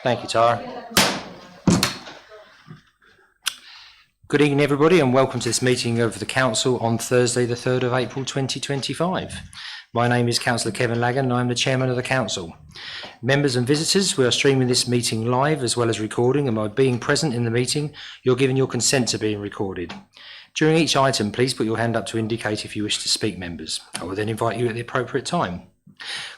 Thank you, Tara. Good evening, everybody, and welcome to this meeting of the Council on Thursday, the 3rd of April 2025. My name is Councillor Kevin Laggan, and I'm the Chairman of the Council. Members and visitors, we are streaming this meeting live as well as recording, and by being present in the meeting, you're giving your consent to being recorded. During each item, please put your hand up to indicate if you wish to speak, members. I will then invite you at the appropriate time.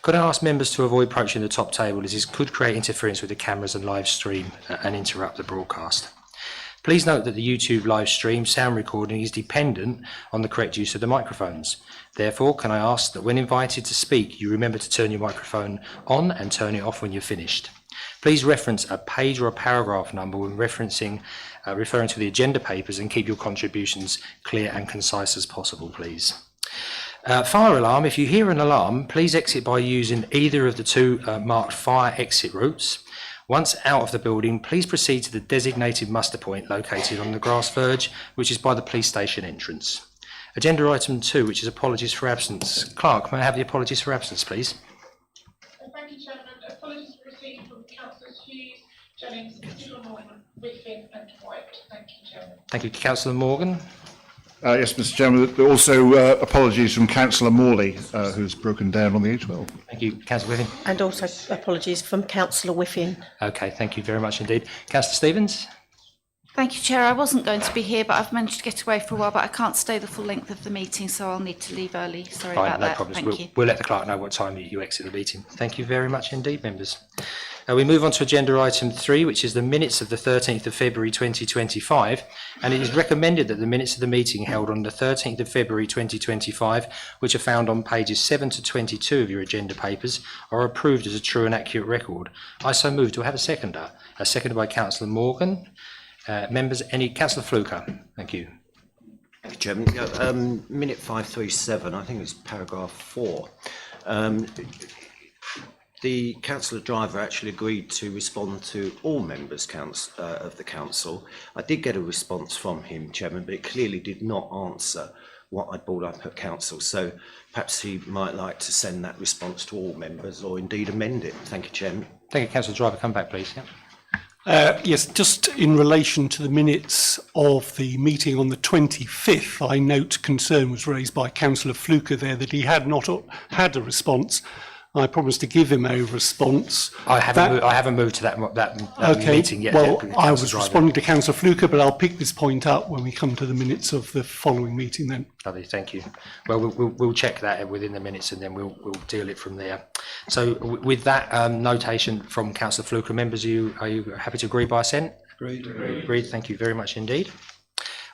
Could I ask members to avoid approaching the top table, as this could create interference with the cameras and live stream and interrupt the broadcast. Please note that the YouTube live stream sound recording is dependent on the correct use of the microphones. Therefore, can I ask that when invited to speak, you remember to turn your microphone on and turn it off when you're finished. Please reference a page or a paragraph number when referring to the agenda papers, and keep your contributions clear and concise as possible, please. Fire alarm. If you hear an alarm, please exit by using either of the two marked fire exit routes. Once out of the building, please proceed to the designated muster point located on the grass verge, which is by the police station entrance. Agenda item 2, which is apologies for absence. Clerk, may I have the apologies for absence, please? Thank you, Chairman. Apologies received from Councillors Hughes, Jennings, Morgan, Whitfin and White. Thank you, Chairman. Thank you, Councillor Morgan. Yes, Mr. Chairman. Also, apologies from Councillor Morley, who's broken down on the A12. Thank you, Councillor Whiffin. And also apologies from Councillor Whiffin. Okay, thank you very much indeed. Councillor Stevens. Thank you, Chair. I wasn't going to be here, but I've managed to get away for a while, but I can't stay the full length of the meeting, so I'll need to leave early. Sorry about No that. problems. Thank you. We'll let the clerk know what time you exit the meeting. Thank you very much indeed, members. We move on to agenda item 3, which is the minutes of the 13th of February 2025, and it is recommended that the minutes of the meeting held on the 13th of February 2025, which are found on pages 7 to 22 of your agenda papers, are approved as a true and accurate record. I so move. Do I have a seconder? Seconded by Councillor Morgan. Members, Councillor Fluker. Thank you. Thank you, Chairman. Minute 537, I think it's paragraph 4. The councillor driver actually agreed to respond to all members of the council. I did get a response from him, Chairman, but it clearly did not answer what I brought up at council. So perhaps he might like to send that response to all members, or indeed amend it. Thank you, Chairman. Thank you, Councillor Driver. Come back, please. Yes, just in relation to the minutes of the meeting on the 25th, I note concern was raised by Councillor Fluker there that he had not had a response. I promised to give him a response. I haven't moved to that meeting yet. Well, I was responding to Councillor Fluker, but I'll pick this point up when we come to the minutes of the following meeting then. Lovely, thank you. Well, we'll check that within the minutes, and then we'll deal it from there. So with that notation from Councillor Fluker, members, are you happy to agree by assent? Agreed. Thank you very much indeed.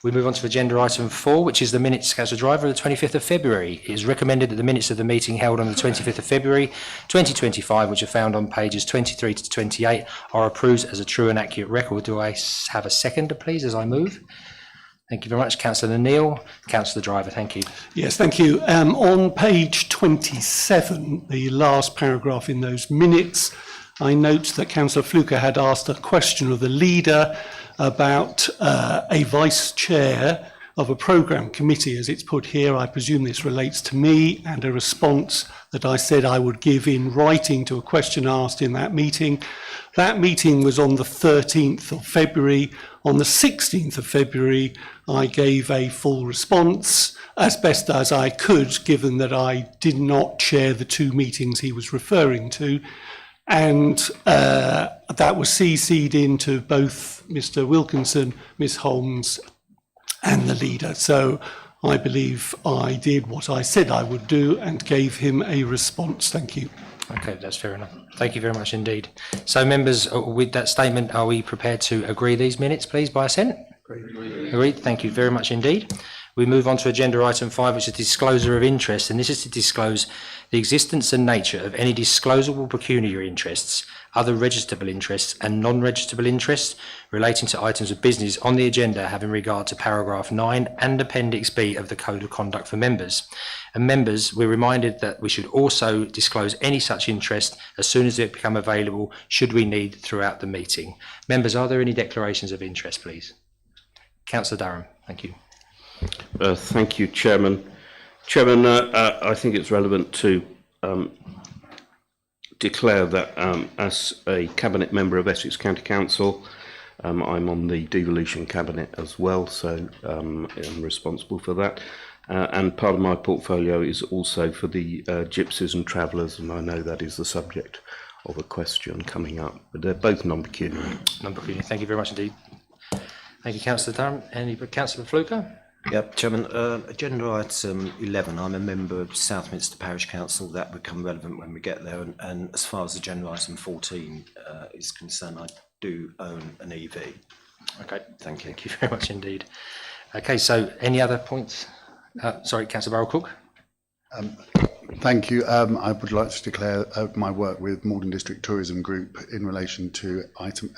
We move on to agenda item 4, which is the minutes, Councillor Driver, of the 25th of February. It is recommended that the minutes of the meeting held on the 25th of February 2025, which are found on pages 23 to 28, are approved as a true and accurate record. Do I have a seconder, please, as I move? Thank you very much. Councillor Neil. Councillor Driver, thank you. Yes, thank you. On page 27, the last paragraph in those minutes, I note that Councillor Fluker had asked a question of the leader about a vice chair of a programme committee, as it's put here. I presume this relates to me, and a response that I said I would give in writing to a question asked in that meeting. That meeting was on the 13th of February. On the 16th of February, I gave a full response as best as I could, given that I did not chair the two meetings he was referring to. And that was CC'd into both Mr. Wilkinson, Ms. Holmes and the leader. So I believe I did what I said I would do and gave him a response. Thank you. Okay, that's fair enough. Thank you very much indeed. So members, with that statement, are we prepared to agree these minutes, please, by assent? Agreed. Thank you very much indeed. We move on to agenda item 5, which is disclosure of interest, and this is to disclose the existence and nature of any disclosable pecuniary interests, other registrable interests and non-registrable interests relating to items of business on the agenda having regard to paragraph 9 and appendix B of the Code of Conduct for members. And members, we're reminded that we should also disclose any such interest as soon as it become available, should we need, throughout the meeting. Members, are there any declarations of interest, please? Councillor Durham, thank you. Thank you, Chairman. Chairman, I think it's relevant to declare that as a Cabinet member of Essex County Council, I'm on the Devolution Cabinet as well, so I'm responsible for that. And part of my portfolio is also for the gypsies and travellers, and I know that is the subject of a question coming up, but they're both non-pecuniary. Non-pecuniary. Thank you very much indeed. Thank you, Councillor Durham. Any Councillor Fluker? Yep, Chairman, agenda item 11, I'm a member of Southminster Parish Council. That will become relevant when we get there. And as far as agenda item 14 is concerned, I do own an EV. Okay. Thank you. Thank you very much indeed. Okay, so any other points? Sorry, Councillor Barrell-Cook. Thank you. I would like to declare my work with Maldon District Tourism Group in relation to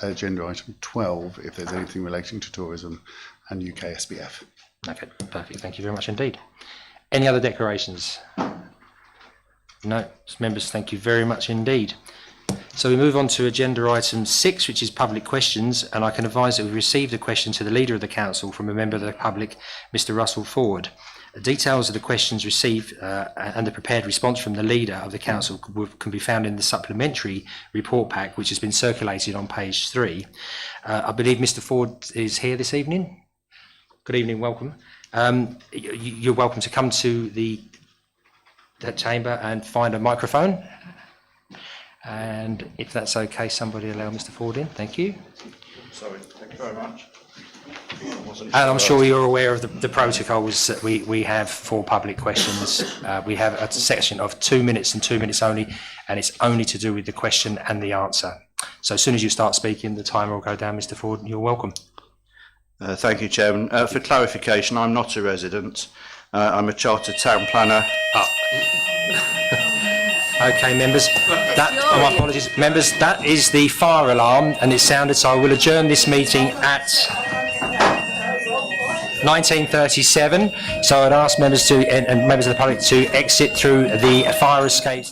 agenda item 12, if there's anything relating to tourism and UK SBF. Okay, perfect. Thank you very much indeed. Any other declarations? No, members, thank you very much indeed. So we move on to agenda item 6, which is public questions, and I can advise that we received a question to the Leader of the Council from a member of the public, Mr Russell Ford. Details of the questions received and the prepared response from the Leader of the Council can be found in the supplementary report pack, which has been circulated on page 3. I believe Mr Ford is here this evening. Good evening, welcome. You're welcome to come to the chamber and find a microphone. And if that's okay, somebody allow Mr Ford in. Thank you. Sorry, thank you very much. And I'm sure you're aware of the protocols that we have for public questions. We have a section of 2 minutes and 2 minutes only, and it's only to do with the question and the answer. So as soon as you start speaking, the timer will go down. Mr Ford, you're welcome. Thank you, Chairman. For clarification, I'm not a resident. I'm a chartered town planner. Okay, members. My apologies, members. That is the fire alarm, and it sounded. So I will adjourn this meeting at 19:37. So I'd ask members and members of the public to exit through the fire escape.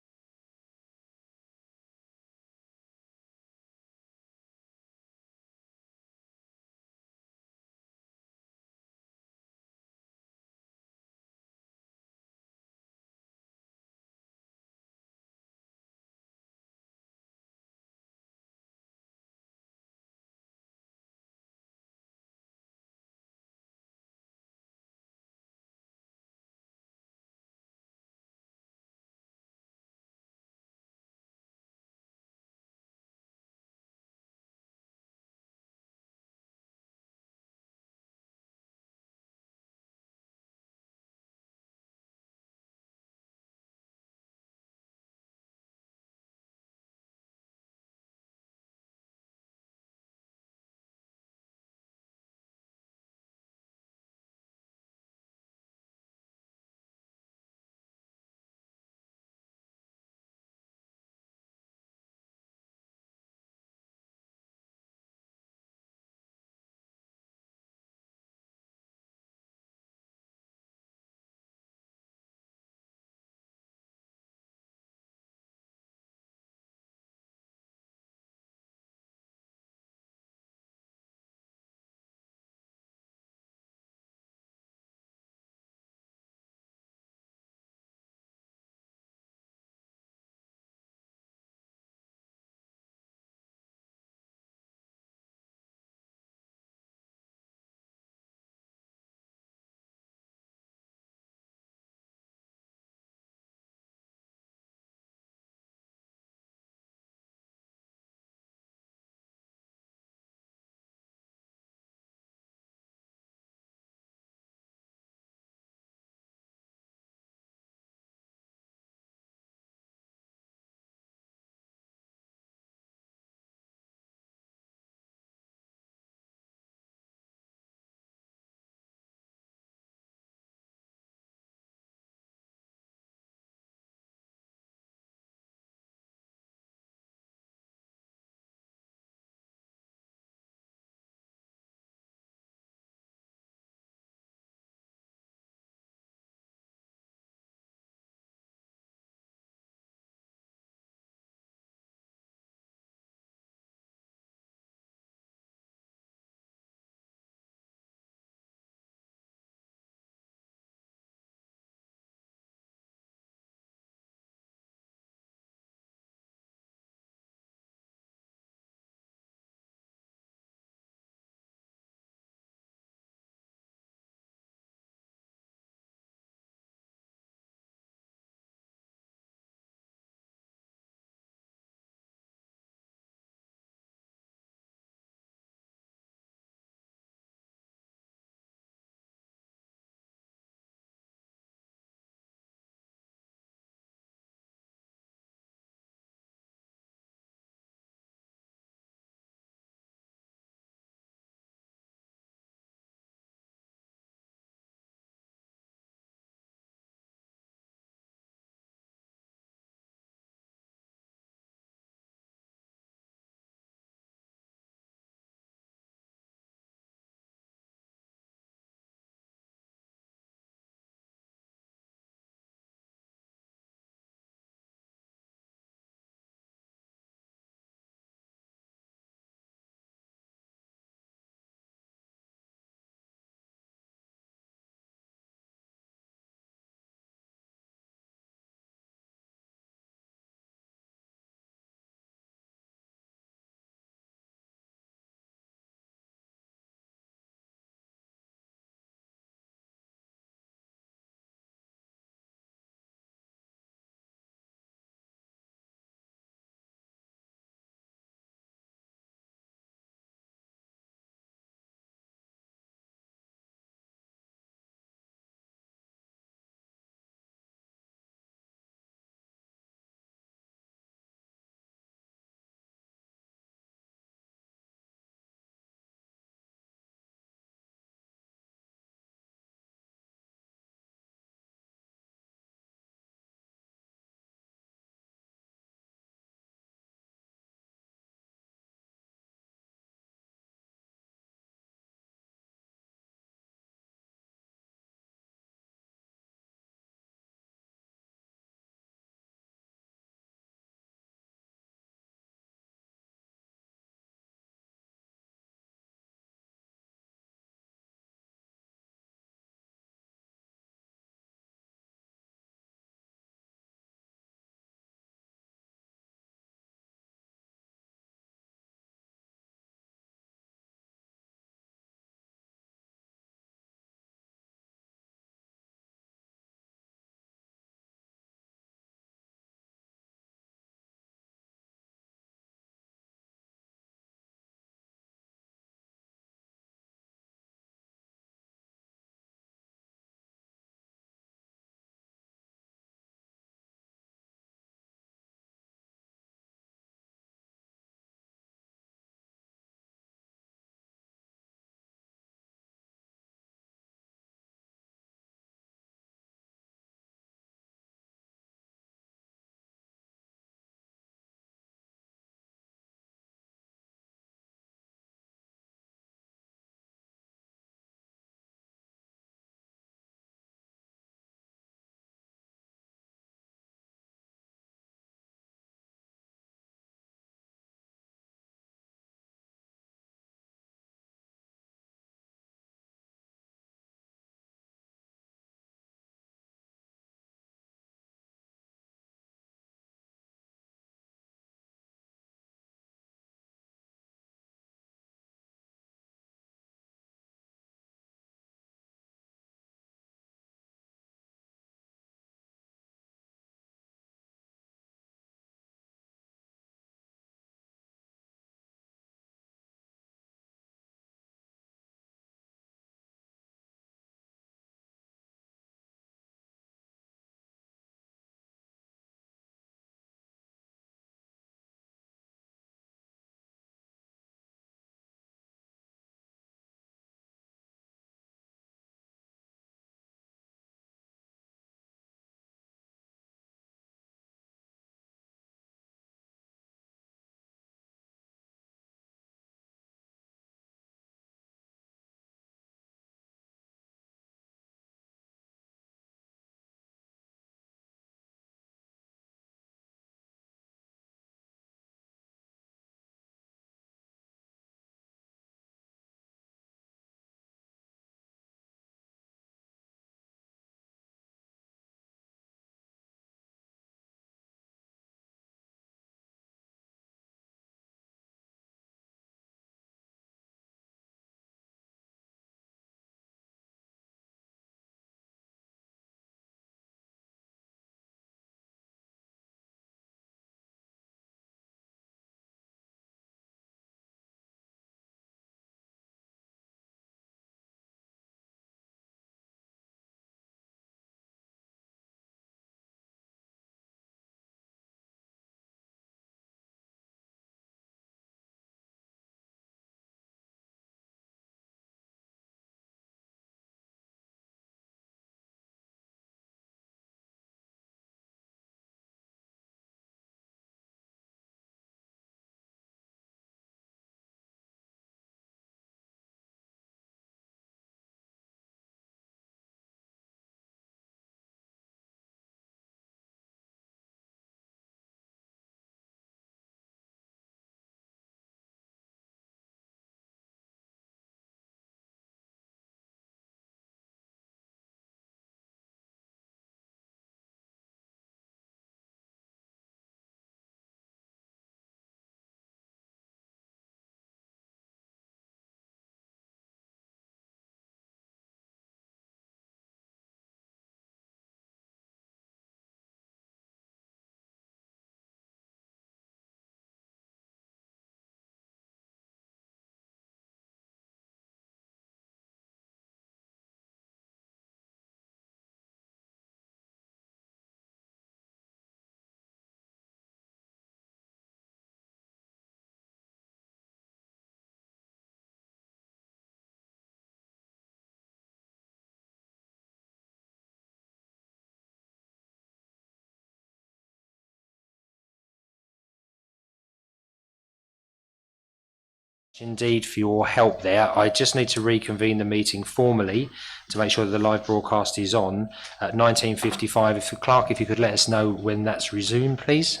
Indeed for your help there. I just need to reconvene the meeting formally to make sure that the live broadcast is on at 19:55. If the clerk, if you could let us know when that's resumed, please.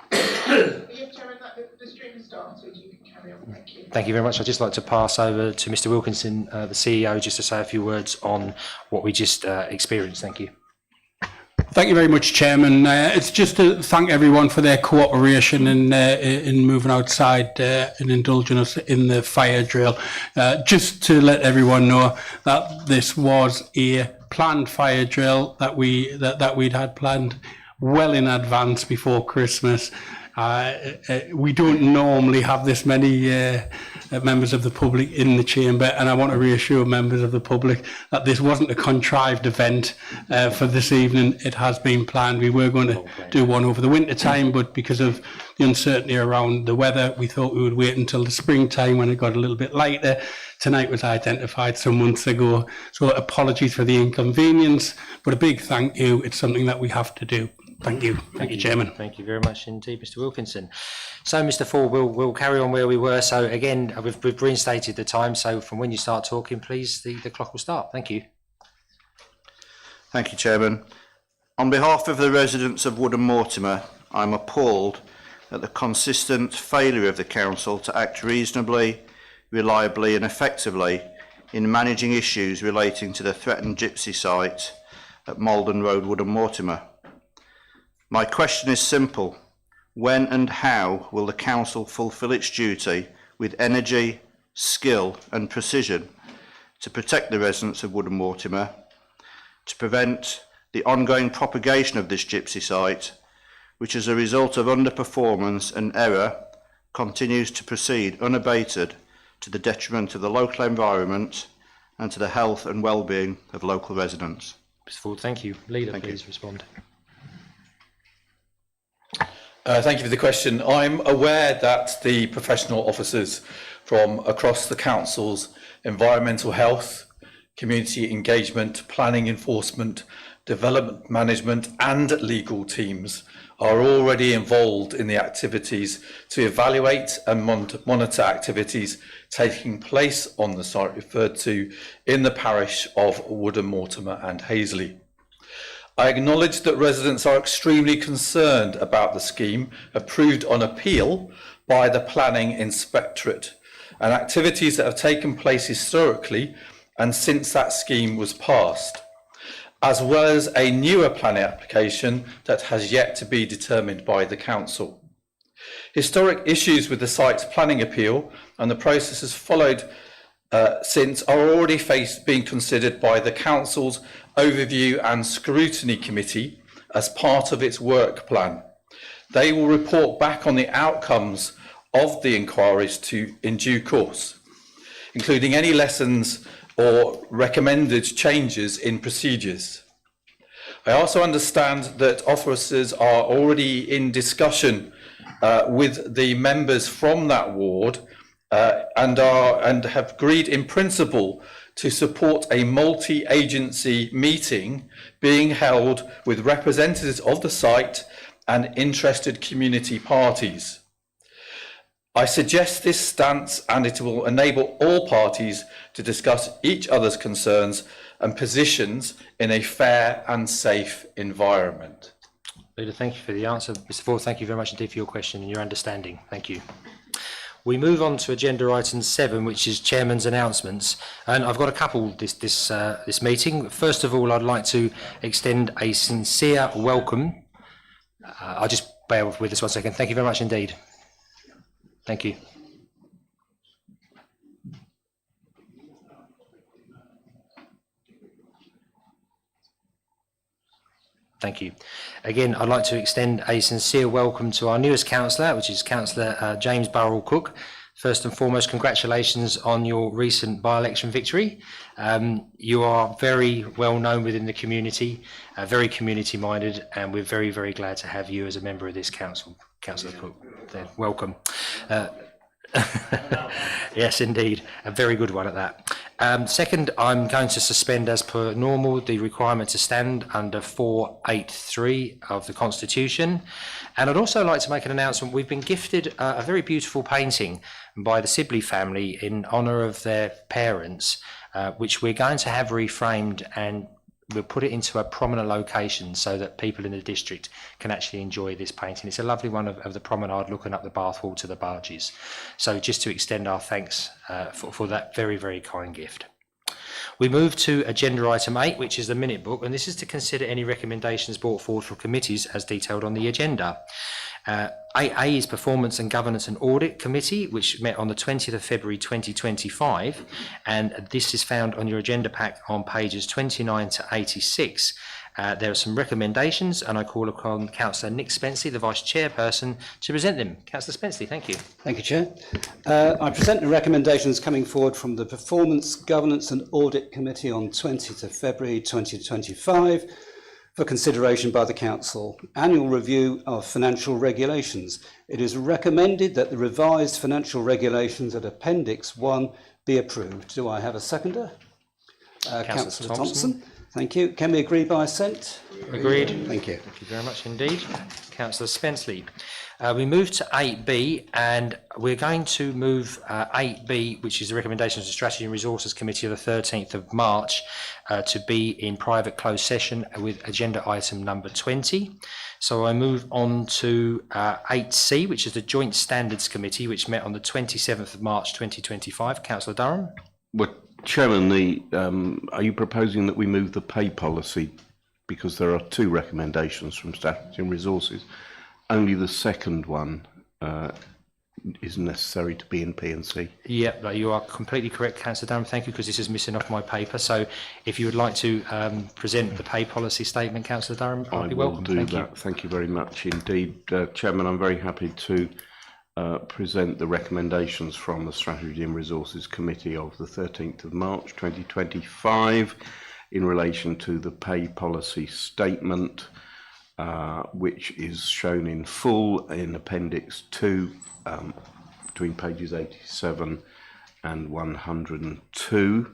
Yes, Chairman, the stream has started. You can carry on. Thank you. Thank you very much. I'd just like to pass over to Mr. Wilkinson, the CEO, just to say a few words on what we just experienced. Thank you. Thank you very much, Chairman. It's just to thank everyone for their cooperation in moving outside and indulging us in the fire drill. Just to let everyone know that this was a planned fire drill that we'd had planned well in advance before Christmas. We don't normally have this many members of the public in the chamber, and I want to reassure members of the public that this wasn't a contrived event for this evening. It has been planned. We were going to do one over the winter time, but because of the uncertainty around the weather, we thought we would wait until the springtime when it got a little bit lighter. Tonight was identified some months ago, so apologies for the inconvenience, but a big thank you. It's something that we have to do. Thank you. Thank you, Chairman. Thank you very much indeed, Mr. Wilkinson. So, Mr. Ford, we'll carry on where we were. So, again, we've reinstated the time. So, from when you start talking, please, the clock will start. Thank you. Thank you, Chairman. On behalf of the residents of Wood and Mortimer, I'm appalled at the consistent failure of the Council to act reasonably, reliably and effectively in managing issues relating to the threatened gypsy site at Maldon Road, Wood and Mortimer. My question is simple. When and how will the Council fulfil its duty with energy, skill and precision to protect the residents of Wood and Mortimer, to prevent the ongoing propagation of this gypsy site, which as a result of underperformance and error continues to proceed unabated to the detriment of the local environment and to the health and well-being of local residents? Mr. Ford, thank you. Leader, please respond. Thank you for the question. I'm aware that the professional officers from across the Council's environmental health, community engagement, planning enforcement, development management and legal teams are already involved in the activities to evaluate and monitor activities taking place on the site referred to in the parish of Wood and Mortimer and Hazley. I acknowledge that residents are extremely concerned about the scheme approved on appeal by the Planning Inspectorate and activities that have taken place historically and since that scheme was passed, as well as a newer planning application that has yet to be determined by the Council. Historic issues with the site's planning appeal and the processes followed since are already being considered by the Council's Overview and Scrutiny Committee as part of its work plan. They will report back on the outcomes of the inquiries in due course, including any lessons or recommended changes in procedures. I also understand that officers are already in discussion with the members from that ward and have agreed in principle to support a multi-agency meeting being held with representatives of the site and interested community parties. I suggest this stance and it will enable all parties to discuss each other's concerns and positions in a fair and safe environment. Leader, thank you for the answer. Mr. Ford, thank you very much indeed for your question and your understanding. Thank you. We move on to agenda item 7, which is Chairman's announcements, and I've got a couple this meeting. First of all, I'd like to extend a sincere welcome. I'll just bear with us 1 second. Thank you very much indeed. Thank you. Thank you. Again, I'd like to extend a sincere welcome to our newest councillor, which is Councillor James Burrell-Cook. First and foremost, congratulations on your recent by-election victory. You are very well known within the community, very community-minded, and we're very, very glad to have you as a member of this council. Councillor Cook, welcome. Yes, indeed. A very good one at that. Second, I'm going to suspend as per normal the requirement to stand under 483 of the Constitution. And I'd also like to make an announcement. We've been gifted a very beautiful painting by the Sibley family in honour of their parents, which we're going to have reframed, and we'll put it into a prominent location so that people in the district can actually enjoy this painting. It's a lovely one of the promenade looking up the Bath Hall to the barges. So just to extend our thanks for that very, very kind gift. We move to agenda item 8, which is the minute book, and this is to consider any recommendations brought forward for committees as detailed on the agenda. 8A is Performance and Governance and Audit Committee, which met on the 20th of February 2025, and this is found on your agenda pack on pages 29 to 86. There are some recommendations, and I call upon Councillor Nick Spenceley, the Vice Chairperson, to present them. Councillor Spenceley, thank you. Thank you, Chair. I present the recommendations coming forward from the Performance, Governance and Audit Committee on 20th of February 2025 for consideration by the Council. Annual review of financial regulations. It is recommended that the revised financial regulations at Appendix 1 be approved. Do I have a seconder? Councillor Thompson. Thank you. Can we agree by assent? Agreed. Thank you. Thank you very much indeed. Councillor Spenceley. We move to 8B, and we're going to move 8B, which is the recommendations of the Strategy and Resources Committee of the 13th of March, to be in private closed session with agenda item number 20. So I move on to 8C, which is the Joint Standards Committee, which met on the 27th of March 2025. Councillor Durham. Well, Chairman, are you proposing that we move the pay policy, because there are two recommendations from Strategy and Resources? Only the second one is necessary to be in P&C. Yeah, you are completely correct, Councillor Durham. Thank you, because this is missing off my paper. So if you would like to present the pay policy statement, Councillor Durham, I'd be welcome. Thank you. Thank you very much indeed. Chairman, I'm very happy to present the recommendations from the Strategy and Resources Committee of the 13th of March 2025 in relation to the pay policy statement, which is shown in full in Appendix 2 between pages 87 and 102.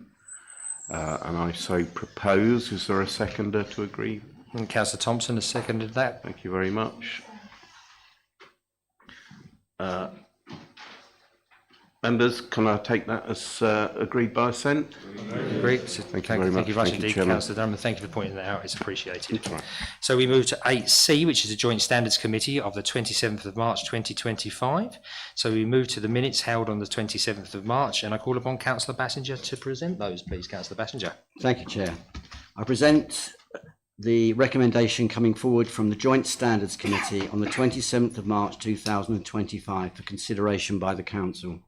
And I so propose. Is there a seconder to agree? And Councillor Thompson has seconded that. Thank you very much. Members, can I take that as agreed by assent? Agreed. Thank you very much. Thank you very much indeed, Councillor Durham, and thank you for pointing that out. It's appreciated. Right. So we move to 8C, which is the Joint Standards Committee of the 27th of March 2025. So we move to the minutes held on the 27th of March, and I call upon Councillor Bassinger to present those, please. Councillor Bassinger. Thank you, Chair. I present the recommendation coming forward from the Joint Standards Committee on the 27th of March 2025 for consideration by the Council.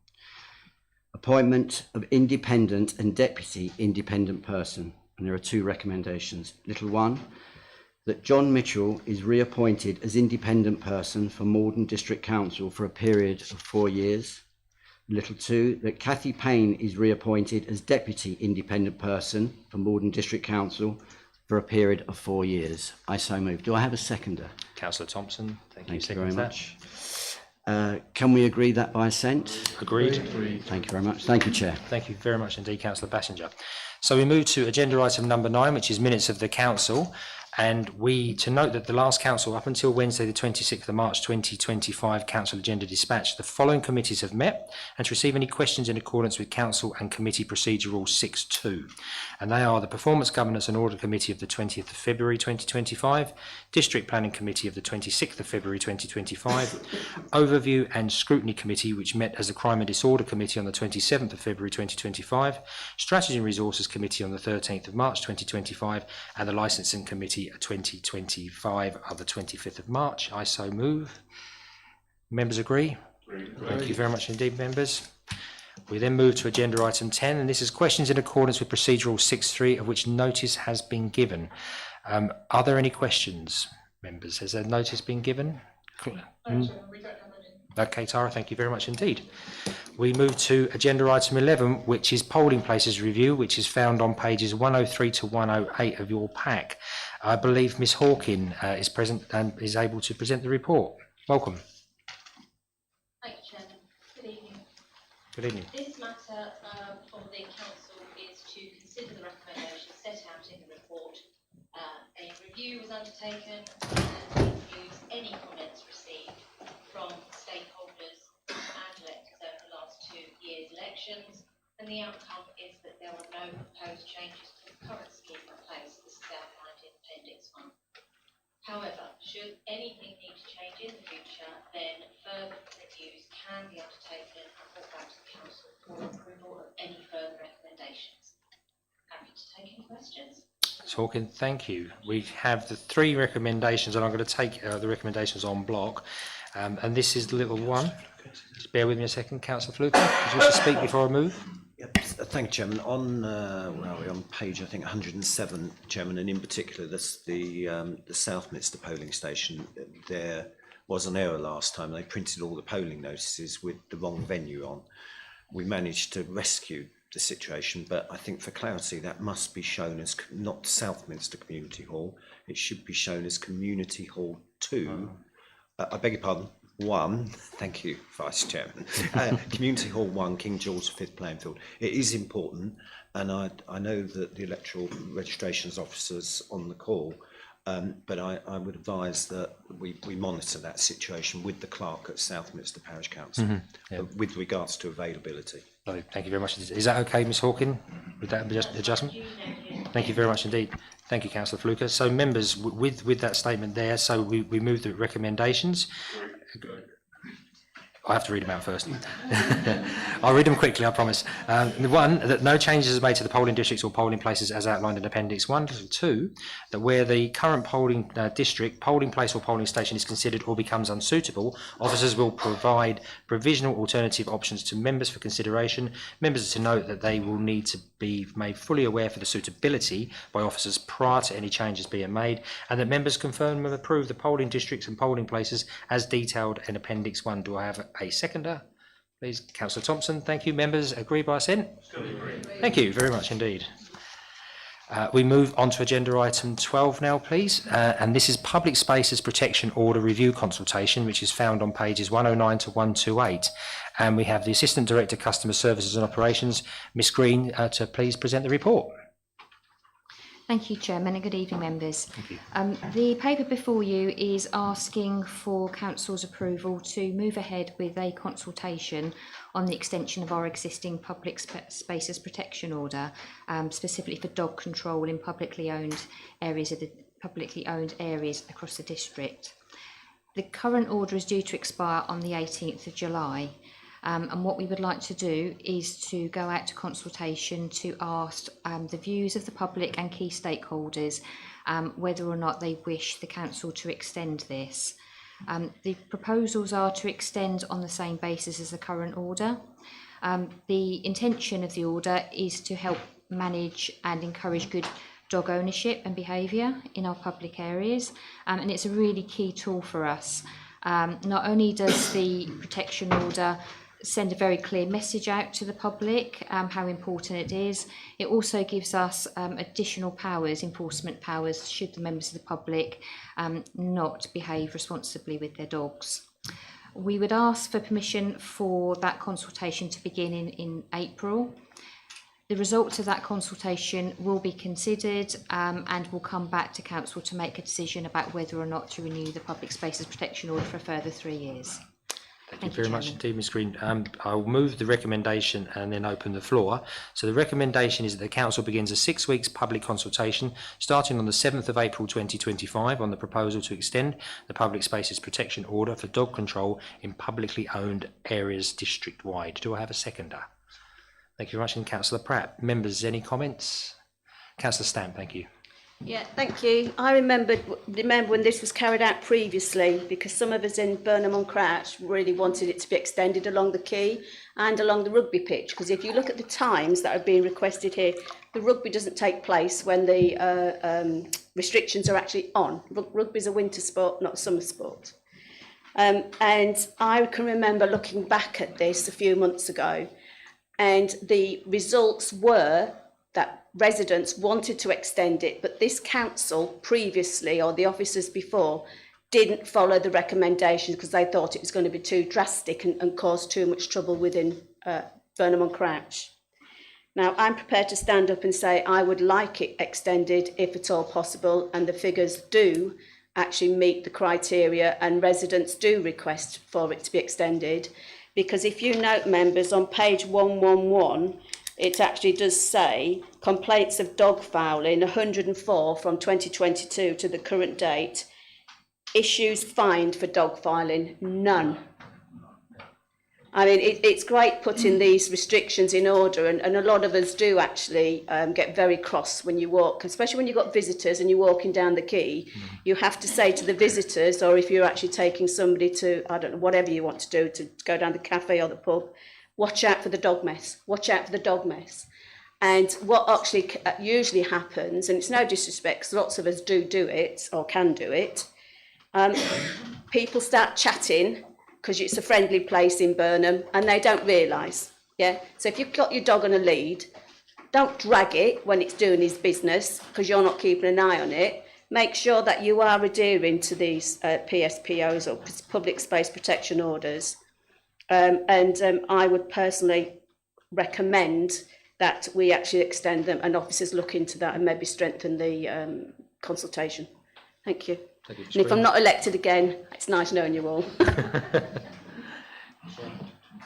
Appointment of independent and deputy independent person. And there are two recommendations. Little 1, that John Mitchell is reappointed as independent person for Maldon District Council for a period of 4 years. Little 2, that Cathy Payne is reappointed as deputy independent person for Maldon District Council for a period of 4 years. I so move. Do I have a seconder? Councillor Thompson. Thank you very much. Can we agree that by assent? Agreed. Thank you very much. Thank you, Chair. Thank you very much indeed, Councillor Bassinger. So we move to agenda item number 9, which is minutes of the Council. And to note that the last Council, up until Wednesday the 26th of March 2025, Council Agenda Dispatch, the following committees have met and to receive any questions in accordance with Council and Committee Procedure Rule 6.2. And they are the Performance, Governance and Audit Committee of the 20th of February 2025, District Planning Committee of the 26th of February 2025, Overview and Scrutiny Committee, which met as the Crime and Disorder Committee on the 27th of February 2025, Strategy and Resources Committee on the 13th of March 2025, and the Licensing Committee 2025 of the 25th of March. I so move. Members agree? Thank you very much indeed, members. We then move to agenda item 10, and this is questions in accordance with procedural 6.3, of which notice has been given. Are there any questions, members? Has a notice been given? No, we don't have any. Okay, Tara, thank you very much indeed. We move to agenda item 11, which is polling places review, which is found on pages 103 to 108 of your pack. I believe Ms Hawkin is present and is able to present the report. Welcome. Thank you, Chairman. Good evening. Good evening. This matter from the council is to consider the recommendations set out in the report. A review was undertaken and includes any comments received from stakeholders and electors over the last 2 years' elections, and the outcome is that there are no proposed changes to the current scheme in place. This is outlined in Appendix 1. However, should anything need to change in the future, then further reviews can be undertaken and brought back to the council for approval of any further recommendations. Happy to take any questions. Ms Hawkins, thank you. We have the 3 recommendations, and I'm going to take the recommendations en bloc. And this is the little one. Just bear with me a second, Councillor Fluker. Did you wish to speak before I move? Yep. Thank you, Chairman. On where are we? On page, I think 107, Chairman, and in particular, this the Southminster polling station. There was an error last time. They printed all the polling notices with the wrong venue on. We managed to rescue the situation, but I think for clarity, that must be shown as not Southminster Community Hall. It should be shown as Community Hall 2. I beg your pardon. 1, thank you, Vice Chairman. Community Hall 1, King George V playing field. It is important, and I know that the electoral registrations officers on the call, but I would advise that we monitor that situation with the clerk at Southminster Parish Council with regards to availability. Lovely. Thank you very much. Is that okay, Ms Hawkins, with that adjustment? Thank you very much indeed. Thank you, Councillor Fluker. So members, with that statement there, so we move the recommendations. I have to read them out first. I'll read them quickly, I promise. The 1, that no changes are made to the polling districts or polling places as outlined in Appendix 1. 2, that where the current polling district, polling place or polling station is considered or becomes unsuitable, officers will provide provisional alternative options to members for consideration. Members are to note that they will need to be made fully aware for the suitability by officers prior to any changes being made, and that members confirm and approve the polling districts and polling places as detailed in Appendix 1. Do I have a seconder? Please, Councillor Thompson. Thank you. Members agree by assent? Thank you very much indeed. We move on to agenda item 12 now, please. And this is Public Spaces Protection Order Review Consultation, which is found on pages 109 to 128. And we have the Assistant Director, Customer Services and Operations, Miss Green, to please present the report. Thank you, Chairman, and good evening, members. Thank you. The paper before you is asking for Council's approval to move ahead with a consultation on the extension of our existing Public Spaces Protection Order, specifically for dog control in publicly owned areas across the district. The current order is due to expire on the 18th of July. And what we would like to do is to go out to consultation to ask the views of the public and key stakeholders whether or not they wish the council to extend this. The proposals are to extend on the same basis as the current order. The intention of the order is to help manage and encourage good dog ownership and behaviour in our public areas, and it's a really key tool for us. Not only does the protection order send a very clear message out to the public how important it is, it also gives us additional powers, enforcement powers, should the members of the public not behave responsibly with their dogs. We would ask for permission for that consultation to begin in April. The results of that consultation will be considered and will come back to Council to make a decision about whether or not to renew the Public Spaces Protection Order for a further 3 years. Thank you very much indeed, Ms Green. I'll move the recommendation and then open the floor. So the recommendation is that the Council begins a 6 weeks public consultation starting on the 7th of April 2025 on the proposal to extend the Public Spaces Protection Order for dog control in publicly owned areas district-wide. Do I have a seconder? Thank you very much. And Councillor Pratt. Members, any comments? Councillor Stamp, thank you. Yeah, thank you. I remember when this was carried out previously, because some of us in Burnham-on-Crouch really wanted it to be extended along the quay and along the rugby pitch, because if you look at the times that are being requested here, the rugby doesn't take place when the restrictions are actually on. Rugby is a winter sport, not a summer sport. And I can remember looking back at this a few months ago, and the results were that residents wanted to extend it, but this council previously, or the officers before, didn't follow the recommendations because they thought it was going to be too drastic and cause too much trouble within Burnham on Crouch. Now, I'm prepared to stand up and say I would like it extended if at all possible, and the figures do actually meet the criteria and residents do request for it to be extended. Because if you note, members, on page 111, it actually does say complaints of dog fouling, 104 from 2022 to the current date. Issues fined for dog fouling, none. I mean, it's great putting these restrictions in order, and a lot of us do actually get very cross when you walk, especially when you've got visitors and you're walking down the quay. You have to say to the visitors, or if you're actually taking somebody to, I don't know, whatever you want to do, to go down the cafe or the pub, watch out for the dog mess, watch out for the dog mess. And what actually usually happens, and it's no disrespect, because lots of us do it, or can do it, people start chatting, because it's a friendly place in Burnham, and they don't realise, yeah? So if you've got your dog on a lead, don't drag it when it's doing his business, because you're not keeping an eye on it. Make sure that you are adhering to these PSPOs, or Public Space Protection Orders. I would personally recommend that we actually extend them, and officers look into that and maybe strengthen the consultation. Thank you. Thank you, And if I'm not elected again, it's nice knowing you all.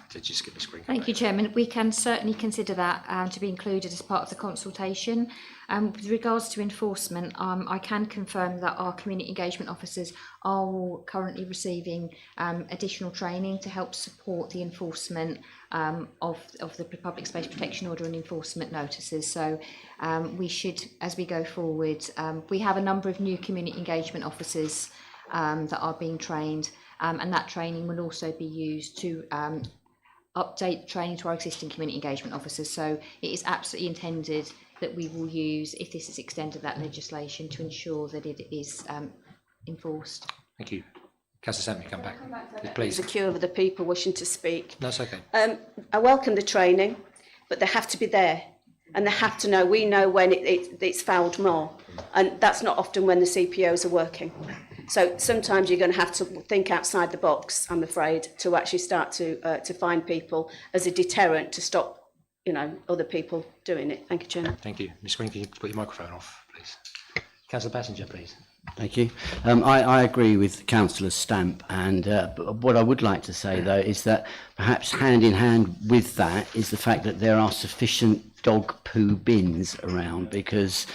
Did you skip the screen? Thank you, Chairman. We can certainly consider that to be included as part of the consultation. With regards to enforcement, I can confirm that our community engagement officers are all currently receiving additional training to help support the enforcement of the Public Space Protection Order and enforcement notices. So we should, as we go forward, we have a number of new community engagement officers that are being trained, and that training will also be used to update training to our existing community engagement officers. So it is absolutely intended that we will use, if this is extended, that legislation to ensure that it is enforced. Thank you. Councillor Sampson, come back. Please. The queue of the people wishing to speak. That's okay. I welcome the training, but they have to be there, and they have to know. We know when it's fouled more, and that's not often when the CPOs are working. So sometimes you're going to have to think outside the box, I'm afraid, to actually start to find people as a deterrent to stop, other people doing it. Thank you, Chairman. Thank you. Ms Green, can you put your microphone off, please? Councillor Passenger, please. Thank you. I agree with Councillor Stamp, and what I would like to say, though, is that perhaps hand in hand with that is the fact that there are sufficient dog poo bins around, because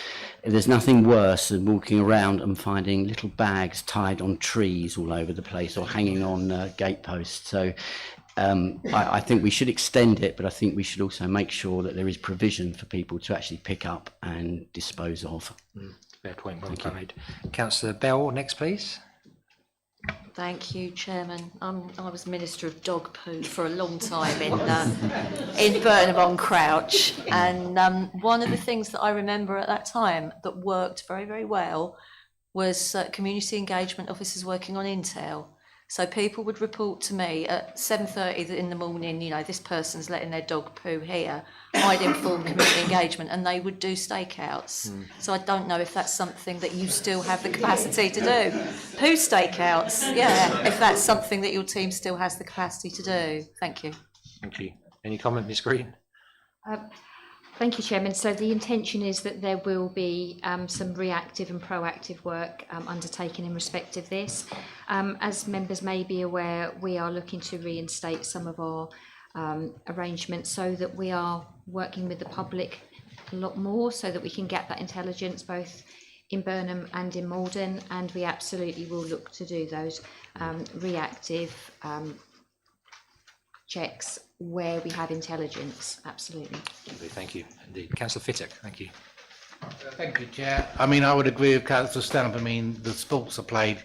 there's nothing worse than walking around and finding little bags tied on trees all over the place or hanging on gateposts. So I think we should extend it, but I think we should also make sure that there is provision for people to actually pick up and dispose of. Fair point, well made. Councillor Bell, next, please. Thank you, Chairman. I was Minister of Dog Poo for a long time in Burnham on Crouch, and one of the things that I remember at that time that worked very, very well was community engagement officers working on intel. So people would report to me at 7:30 in the morning, this person's letting their dog poo here. I'd inform community engagement, and they would do stakeouts. So I don't know if that's something that you still have the capacity to do. Poo stakeouts, yeah, if that's something that your team still has the capacity to do. Thank you. Thank you. Any comment, Ms Green? Thank you, Chairman. So the intention is that there will be some reactive and proactive work undertaken in respect of this. As members may be aware, we are looking to reinstate some of our arrangements so that we are working with the public a lot more, so that we can get that intelligence both in Burnham and in Maldon, and we absolutely will look to do those reactive checks where we have intelligence. Absolutely. Thank you. Indeed. Councillor Fittock, thank you. Thank you, Chair. I would agree with Councillor Stamp. The sports are played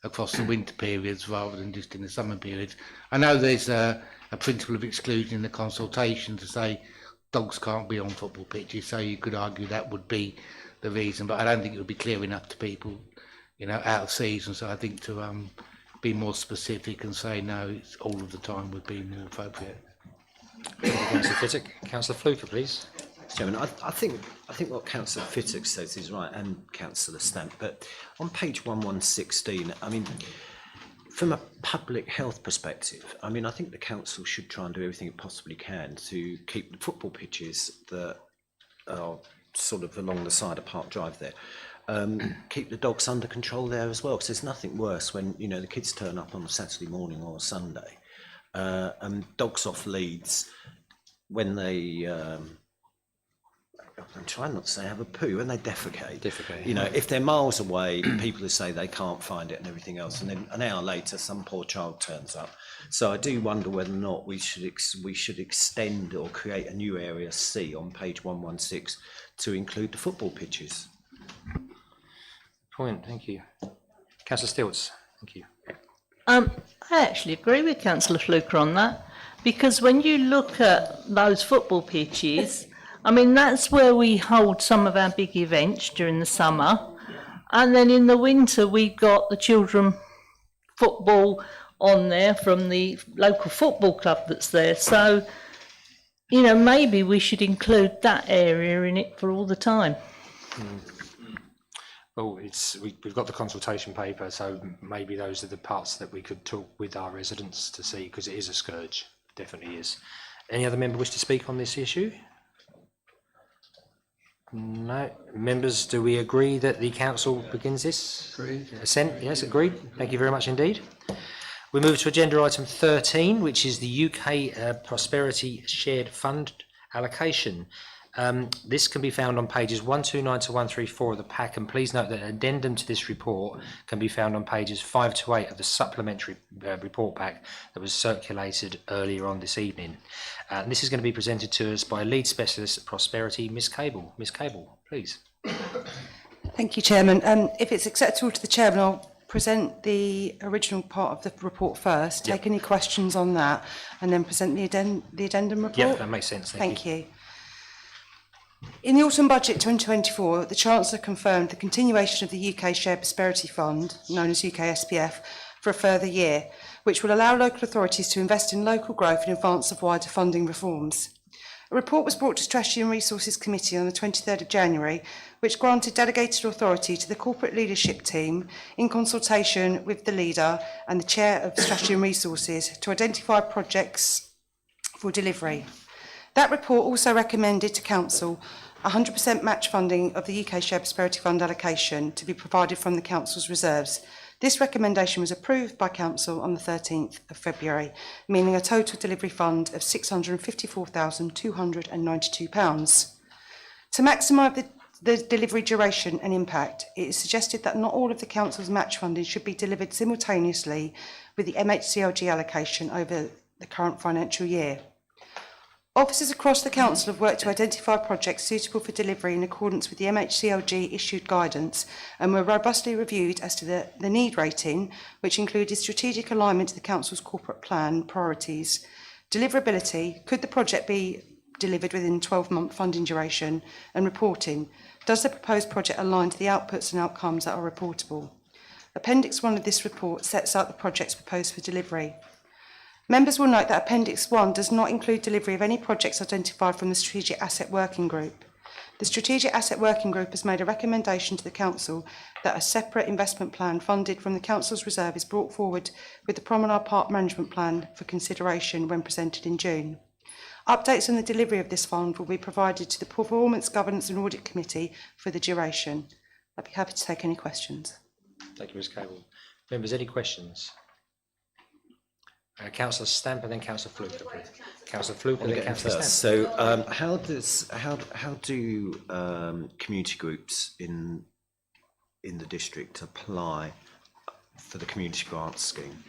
across the winter periods rather than just in the summer periods. I know there's a principle of exclusion in the consultation to say dogs can't be on football pitches, so you could argue that would be the reason, but I don't think it would be clear enough to people, out of season. So I think to be more specific and say no, it's all of the time would be more appropriate. Councillor Fittock. Councillor Fluker, please. Chairman, I think what Councillor Fittock says is right, and Councillor Stamp, but on page 1116, from a public health perspective, I mean, I think the council should try and do everything it possibly can to keep the football pitches that are sort of along the side of Park Drive there. Keep the dogs under control there as well, because there's nothing worse when, you know, the kids turn up on a Saturday morning or a Sunday and dogs off leads when they I'm trying not to say have a poo, when they defecate. You know, if they're miles away, people who say they can't find it and everything else, and then an hour later some poor child turns up. So I do wonder whether or not we should extend or create a new area C on page 116 to include the football pitches. Point, thank you. Councillor Stilts, thank you. I actually agree with Councillor Fluker on that, because when you look at those football pitches, I mean, that's where we hold some of our big events during the summer. And then in the winter, we've got the children football on there from the local football club that's there. So, you know, maybe we should include that area in it for all the time. Well, we've got the consultation paper, so maybe those are the parts that we could talk with our residents to see, because it is a scourge, definitely is. Any other member wish to speak on this issue? No. Members, do we agree that the council begins this? Agreed. Assent? Yes, agreed. Thank you very much indeed. We move to agenda item 13, which is the UK Prosperity Shared Fund allocation. This can be found on pages 129 to 134 of the pack, and please note that an addendum to this report can be found on pages 5 to 8 of the supplementary report pack that was circulated earlier on this evening. This is going to be presented to us by Lead Specialist at Prosperity, Ms Cable. Ms Cable, please. Thank you, Chairman. If it's acceptable to the Chairman, I'll present the original part of the report first, take any questions on that, and then present the addendum report. Yeah, that makes sense. Thank you. In the Autumn Budget 2024, the Chancellor confirmed the continuation of the UK Shared Prosperity Fund, known as UK SPF, for a further year, which will allow local authorities to invest in local growth in advance of wider funding reforms. A report was brought to Strategy and Resources Committee on the 23rd of January, which granted delegated authority to the corporate leadership team in consultation with the leader and the chair of Strategy and Resources to identify projects for delivery. That report also recommended to Council 100% match funding of the UK Shared Prosperity Fund allocation to be provided from the Council's reserves. This recommendation was approved by Council on the 13th of February, meaning a total delivery fund of £654,292. To maximise the delivery duration and impact, it is suggested that not all of the Council's match funding should be delivered simultaneously with the MHCLG allocation over the current financial year. Officers across the Council have worked to identify projects suitable for delivery in accordance with the MHCLG issued guidance, and were robustly reviewed as to the need rating, which included strategic alignment to the Council's corporate plan priorities, deliverability, could the project be delivered within 12-month funding duration, and reporting, does the proposed project align to the outputs and outcomes that are reportable. Appendix 1 of this report sets out the projects proposed for delivery. Members will note that Appendix 1 does not include delivery of any projects identified from the Strategic Asset Working Group. The Strategic Asset Working Group has made a recommendation to the Council that a separate investment plan funded from the Council's reserve is brought forward with the Promenade Park Management Plan for consideration when presented in June. Updates on the delivery of this fund will be provided to the Performance, Governance and Audit Committee for the duration. I'd be happy to take any questions. Thank you, Ms Cable. Members, any questions? Councillor Stamp and then Councillor Fluker, please. Councillor Fluker and then Councillor Stamp. So, how do community groups in the district apply for the community grants scheme?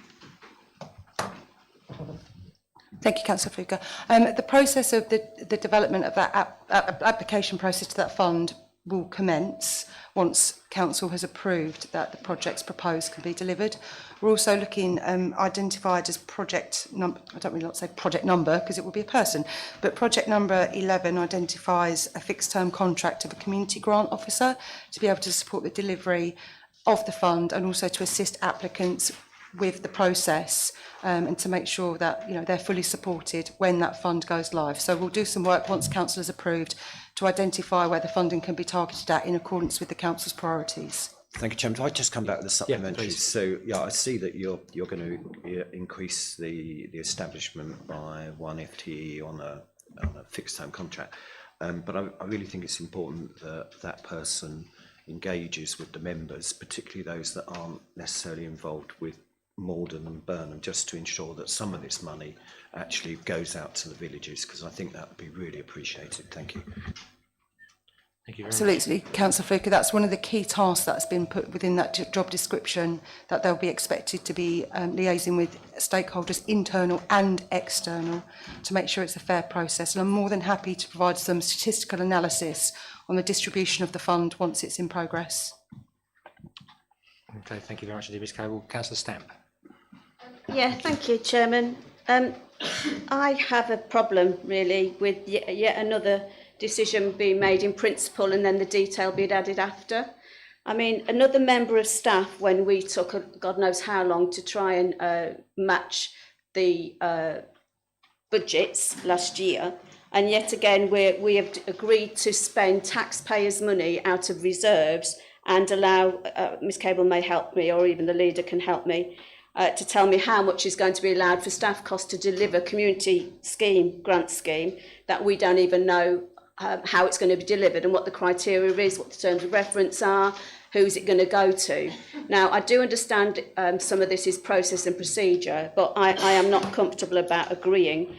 Thank you, Councillor Fluker. The process of the development of that application process to that fund will commence once Council has approved that the projects proposed can be delivered. We're also looking identified as project number, I don't really like to say project number because it will be a person, but project number 11 identifies a fixed term contract of a community grant officer to be able to support the delivery of the fund and also to assist applicants with the process and to make sure that they're fully supported when that fund goes live. So we'll do some work once Council has approved to identify where the funding can be targeted at in accordance with the Council's priorities. Thank you, Chairman. If I just come back to the supplementaries. please. So, yeah, I see that you're going to increase the establishment by 1 FTE on a fixed term contract. But I really think it's important that that person engages with the members, particularly those that aren't necessarily involved with Maldon and Burnham, just to ensure that some of this money actually goes out to the villages, because I think that would be really appreciated. Thank you. Thank you very much. Absolutely, Councillor Fluker. That's one of the key tasks that's been put within that job description, that they'll be expected to be liaising with stakeholders, internal and external, to make sure it's a fair process. And I'm more than happy to provide some statistical analysis on the distribution of the fund once it's in progress. Okay, thank you very much indeed, Ms Cable. Councillor Stamp. Yeah, thank you, Chairman. I have a problem really with yet another decision being made in principle and then the detail being added after. I mean, another member of staff, when we took God knows how long to try and match the budgets last year, and yet again we have agreed to spend taxpayers' money out of reserves and allow, Ms Cable may help me, or even the leader can help me, to tell me how much is going to be allowed for staff costs to deliver community scheme, grant scheme, that we don't even know how it's going to be delivered and what the criteria is, what the terms of reference are, who's it going to go to. Now, I do understand some of this is process and procedure, but I am not comfortable about agreeing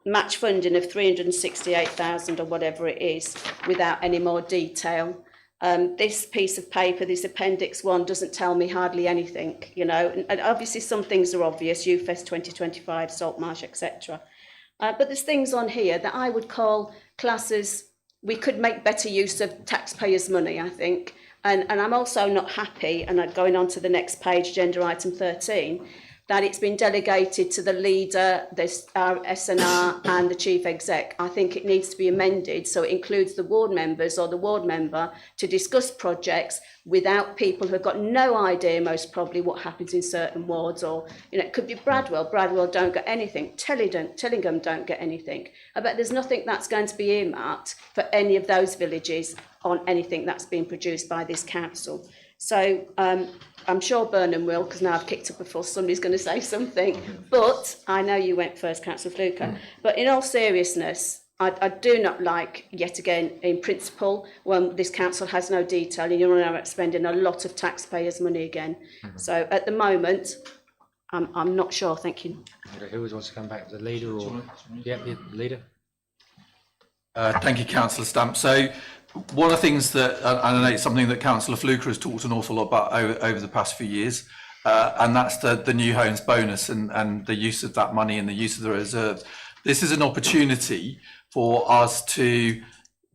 match funding of 368,000 or whatever it is without any more detail. This piece of paper, this Appendix 1, doesn't tell me hardly anything, you know, and obviously some things are obvious, UFES 2025, Saltmarsh, etc. But there's things on here that I would call classes, we could make better use of taxpayers' money, I think. And I'm also not happy, and going on to the next page, agenda item 13, that it's been delegated to the leader, our SNR and the chief exec. I think it needs to be amended so it includes the ward members or the ward member to discuss projects without people who have got no idea most probably what happens in certain wards, or, you know, it could be Bradwell don't get anything, Tillingham don't get anything. I bet there's nothing that's going to be earmarked for any of those villages on anything that's been produced by this council. So I'm sure Burnham will, because now I've kicked up a fuss, somebody's going to say something. But I know you went first, Councillor Fluker. But in all seriousness, I do not like, yet again, in principle, when this council has no detail and you're now spending a lot of taxpayers' money again. So at the moment, I'm not sure. Thank you. Okay, who wants to come back? The leader or? Yeah, the leader. Thank you, Councillor Stamp. So one of the things that, and I know it's something that Councillor Fluker has talked an awful lot about over the past few years, and that's the new homes bonus and the use of that money and the use of the reserves. This is an opportunity for us to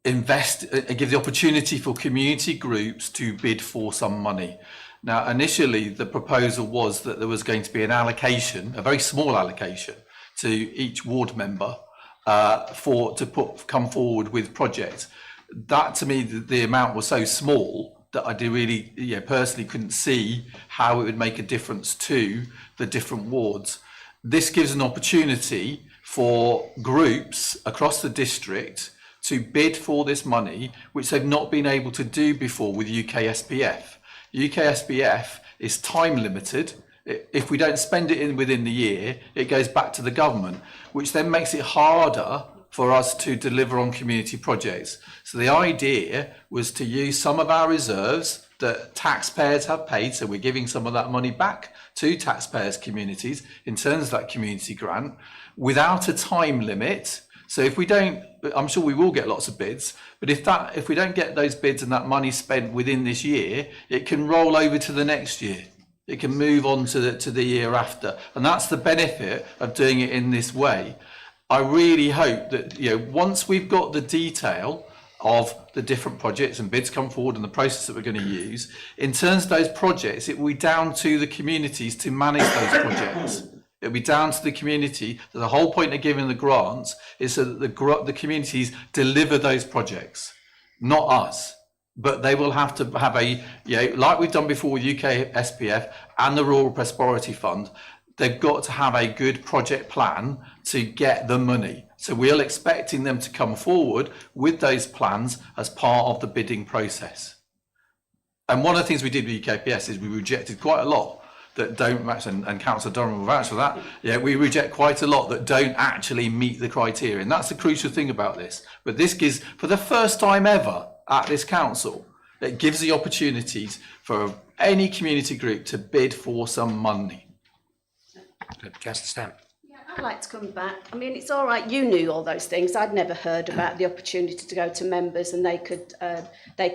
invest, give the opportunity for community groups to bid for some money. Now, initially, the proposal was that there was going to be an allocation, a very small allocation, to each ward member come forward with projects. That, to me, the amount was so small that I really, personally couldn't see how it would make a difference to the different wards. This gives an opportunity for groups across the district to bid for this money, which they've not been able to do before with UK SPF. UK SPF is time limited. If we don't spend it within the year, it goes back to the government, which then makes it harder for us to deliver on community projects. So the idea was to use some of our reserves that taxpayers have paid, so we're giving some of that money back to taxpayers' communities in terms of that community grant, without a time limit. So if we don't, I'm sure we will get lots of bids, but if we don't get those bids and that money spent within this year, it can roll over to the next year. It can move on to the year after. And that's the benefit of doing it in this way. I really hope that, once we've got the detail of the different projects and bids come forward and the process that we're going to use, in terms of those projects, it will be down to the communities to manage those projects. It'll be down to the community. The whole point of giving the grants is so that the communities deliver those projects, not us. But they will have to have like we've done before with UK SPF and the Rural Prosperity Fund, they've got to have a good project plan to get the money. So we're expecting them to come forward with those plans as part of the bidding process. And one of the things we did with UKPS is we rejected quite a lot that don't match, and Councillor Durham will vouch for that. Yeah, we reject quite a lot that don't actually meet the criteria, and that's the crucial thing about this. But this gives, for the first time ever at this council, it gives the opportunities for any community group to bid for some money. Councillor Stamp. I'd like to come back. I mean, it's all right. You knew all those things. I'd never heard about the opportunity to go to members and they could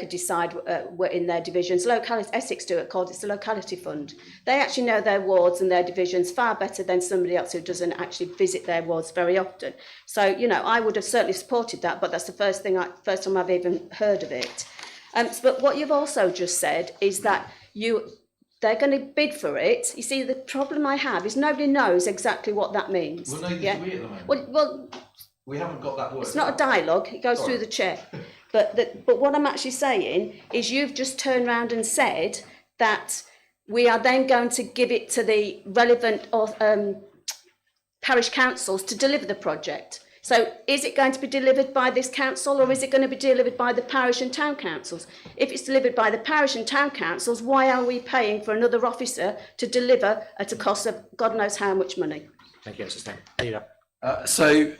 decide what in their divisions. Locality, Essex do it called, it's the locality fund. They actually know their wards and their divisions far better than somebody else who doesn't actually visit their wards very often. So, you know, I would have certainly supported that, but that's the first time I've even heard of it. But what you've also just said is that they're going to bid for it. You see, the problem I have is nobody knows exactly what that means. Well, neither do we at the moment. Well, We haven't got that word. it's not a dialogue, it goes through the chair. But what I'm actually saying is you've just turned around and said that we are then going to give it to the relevant parish councils to deliver the project. So is it going to be delivered by this council or is it going to be delivered by the parish and town councils? If it's delivered by the parish and town councils, why are we paying for another officer to deliver at a cost of God knows how much money? Thank you, Mr. Stamp. Peter. So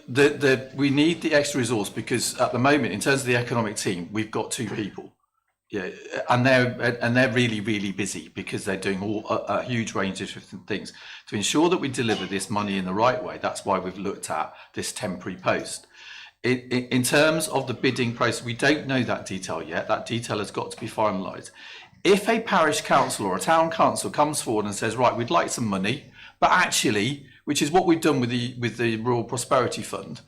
we need the extra resource because at the moment, in terms of the economic team, we've got 2 people. Yeah, and they're really, really busy because they're doing a huge range of different things to ensure that we deliver this money in the right way. That's why we've looked at this temporary post. In terms of the bidding process, we don't know that detail yet. That detail has got to be finalised. If a parish council or a town council comes forward and says, right, we'd like some money, but actually, which is what we've done with the Rural Prosperity Fund,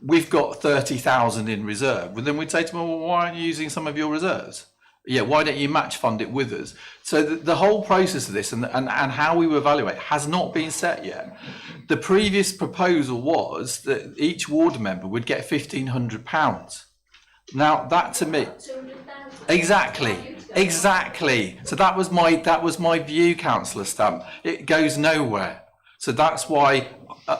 we've got 30,000 in reserve. Well, then we'd say to them, well, why aren't you using some of your reserves? Yeah, why don't you match fund it with us? So the whole process of this and how we evaluate has not been set yet. The previous proposal was that each ward member would get £1,500. Now that to me, exactly. So that was my view, Councillor Stamp. It goes nowhere. So that's why,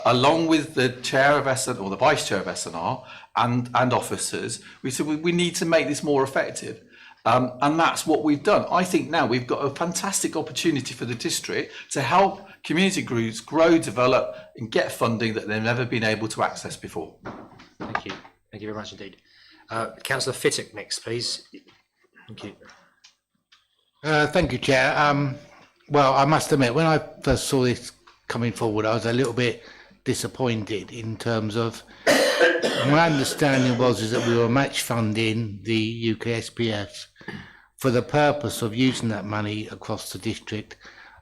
along with the chair of SN or the vice chair of SNR and officers, we said we need to make this more effective. And that's what we've done. I think now we've got a fantastic opportunity for the district to help community groups grow, develop and get funding that they've never been able to access before. Thank you. Thank you very much indeed. Councillor Fittock next, please. Thank you. Thank you, Chair. Well, I must admit, when I first saw this coming forward, I was a little bit disappointed in terms of my understanding is that we were match funding the UKSPF for the purpose of using that money across the district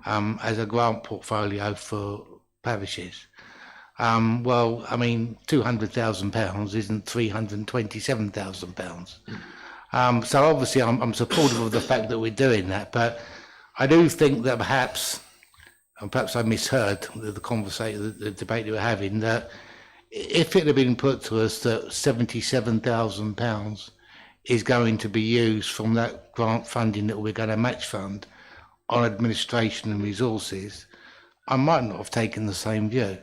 as a grant portfolio for parishes. Well, I mean, £200,000 isn't £327,000. So obviously I'm supportive of the fact that we're doing that, but I do think that perhaps I misheard the conversation, the debate that we're having, that if it had been put to us that £77,000 is going to be used from that grant funding that we're going to match fund on administration and resources, I might not have taken the same view.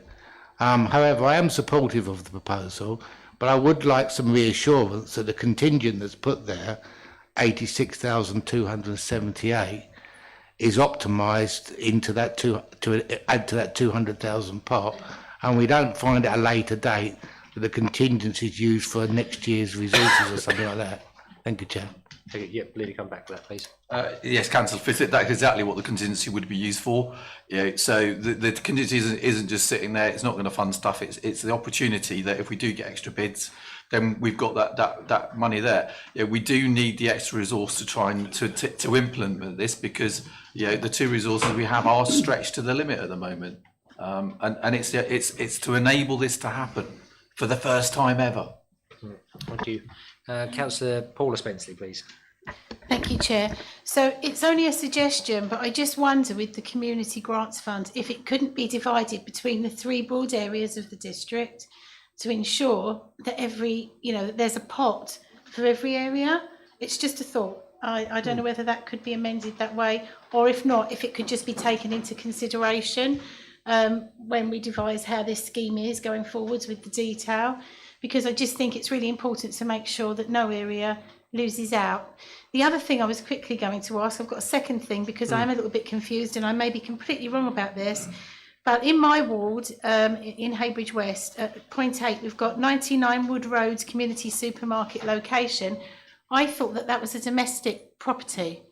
However, I am supportive of the proposal, but I would like some reassurance that the contingent that's put there, 86,278, is optimised into that to add to that 200,000 pot, and we don't find at a later date that the contingency is used for next year's resources or something like that. Thank you, Chair. Yeah, Lily, come back to that, please. Yes, Councillor Fittock, that's exactly what the contingency would be used for. Yeah, so the contingency isn't just sitting there. It's not going to fund stuff. It's the opportunity that if we do get extra bids, then we've got that money there. Yeah, we do need the extra resource to try and to implement this because the 2 resources we have are stretched to the limit at the moment. And it's to enable this to happen for the first time ever. Thank you. Councillor Paula Spenceley, please. Thank you, Chair. So it's only a suggestion, but I just wonder with the Community Grants Fund if it couldn't be divided between the 3 broad areas of the district to ensure that there's a pot for every area. It's just a thought. I don't know whether that could be amended that way, or if not, if it could just be taken into consideration when we devise how this scheme is going forwards with the detail, because I just think it's really important to make sure that no area loses out. The other thing I was quickly going to ask, I've got a second thing because I am a little bit confused and I may be completely wrong about this, but in my ward, in Heybridge West, at point 8, we've got 99 Wood Road Community Supermarket location. I thought that that was a domestic property.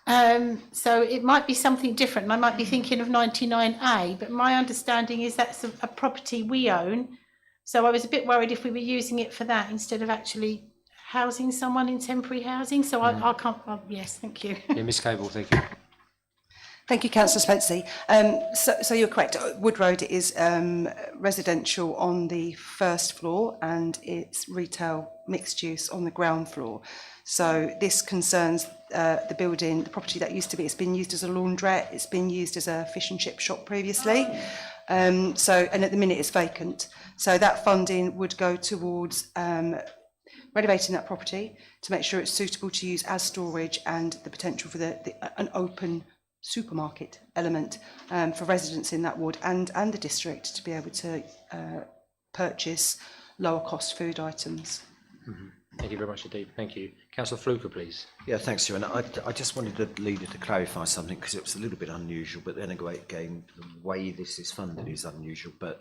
So it might be something different. I might be thinking of 99A, but my understanding is that's a property we own. So I was a bit worried if we were using it for that instead of actually housing someone in temporary housing. So I can't, yes, thank you. Yeah, Ms Cable, thank you. Thank you, Councillor Spencer. So you're correct. Wood Road is residential on the first floor and it's retail mixed use on the ground floor. So this concerns the building, the property that used to be. It's been used as a laundrette. It's been used as a fish and chip shop previously. And at the minute it's vacant. So that funding would go towards renovating that property to make sure it's suitable to use as storage and the potential for an open supermarket element for residents in that ward and the district to be able to purchase lower cost food items. Mm-hmm. Thank you very much indeed. Thank you. Councillor Fluker, please. Yeah, thanks, Chair. And I just wanted the leader to clarify something because it was a little bit unusual, but then again, the way this is funded is unusual. But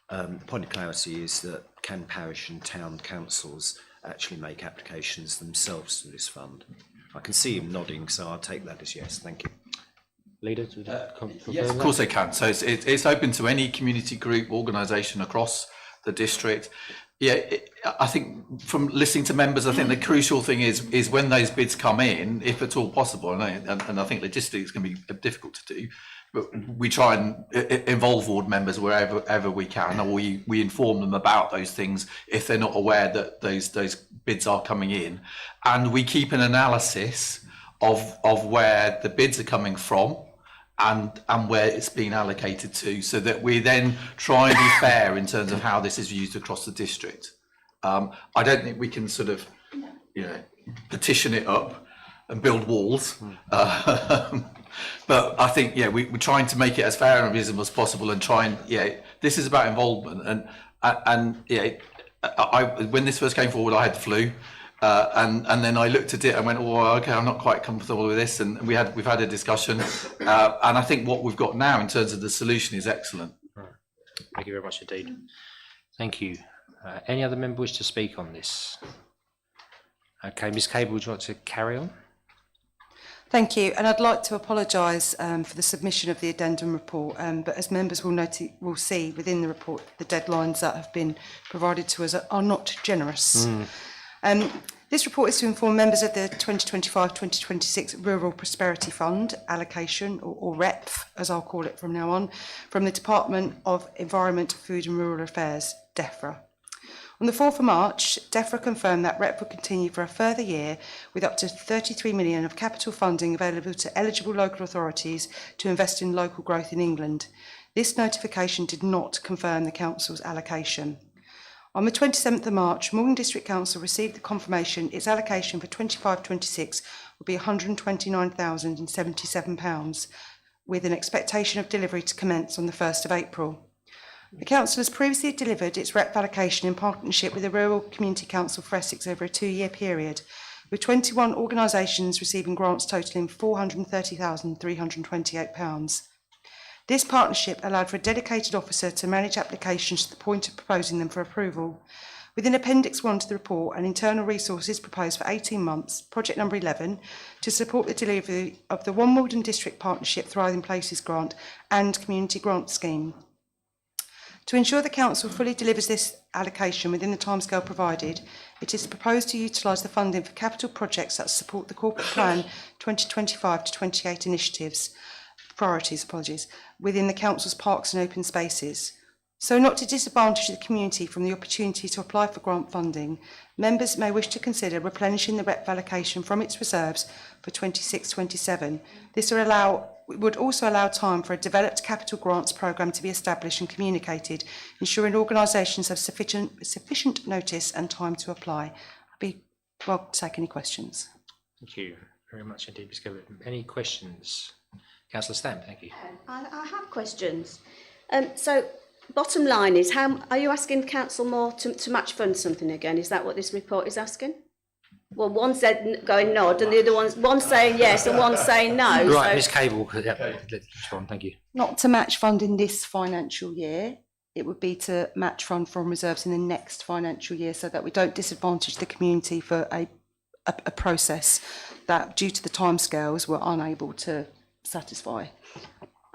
the point of clarity is that can parish and town councils actually make applications themselves to this fund? I can see him nodding, so I'll take that as yes. Thank you. Leader, yes, of course they can. So it's open to any community group, organisation across the district. Yeah, I think from listening to members, I think the crucial thing is when those bids come in, if at all possible, and I think logistics can be difficult to do, but we try and involve ward members wherever we can, or we inform them about those things if they're not aware that those bids are coming in, and we keep an analysis of where the bids are coming from and where it's been allocated to, so that we then try and be fair in terms of how this is used across the district. I don't think we can sort of, petition it up and build walls. But I think, we're trying to make it as fair and visible as possible and try and, this is about involvement. And when this first came forward, I had the flu. And then I looked at it and went, oh, okay, I'm not quite comfortable with this. And we've had a discussion. And I think what we've got now in terms of the solution is excellent. Thank you very much indeed. Thank you. Any other member wish to speak on this? Okay, Ms Cable, would you like to carry on? Thank you, and I'd like to apologise for the submission of the addendum report, but as members will see within the report, the deadlines that have been provided to us are not generous. This report is to inform members of the 2025-2026 Rural Prosperity Fund allocation, or REPF, as I'll call it from now on, from the Department of Environment, Food and Rural Affairs, DEFRA. On the 4th of March, DEFRA confirmed that REP will continue for a further year with up to 33 million of capital funding available to eligible local authorities to invest in local growth in England. This notification did not confirm the Council's allocation. On the 27th of March, Maldon District Council received the confirmation its allocation for 25-26 will be £129,077, with an expectation of delivery to commence on the 1st of April. The Council has previously delivered its REP allocation in partnership with the Rural Community Council for Essex over a 2-year period, with 21 organisations receiving grants totalling £430,328. This partnership allowed for a dedicated officer to manage applications to the point of proposing them for approval. Within Appendix 1 to the report, an internal resource is proposed for 18 months, project number 11, to support the delivery of the One Maldon District Partnership Thriving Places Grant and Community Grant Scheme. To ensure the Council fully delivers this allocation within the timescale provided, it is proposed to utilise the funding for capital projects that support the Corporate Plan 2025 to 28 priorities, within the Council's parks and open spaces. So not to disadvantage the community from the opportunity to apply for grant funding, members may wish to consider replenishing the REP allocation from its reserves for 26-27. This would also allow time for a developed capital grants programme to be established and communicated, ensuring organisations have sufficient notice and time to apply. I'd be welcome to take any questions. Thank you very much indeed, Ms Gilbert. Any questions? Councillor Stamp, thank you. I have questions. So, bottom line is, how are you asking Council more to match fund something again? Is that what this report is asking? Well, one's going nod and the other one's saying yes and one's saying no. Right, so- Ms Cable, yeah, respond, thank you. Not to match fund in this financial year. It would be to match fund from reserves in the next financial year so that we don't disadvantage the community for a process that, due to the timescales, we're unable to satisfy.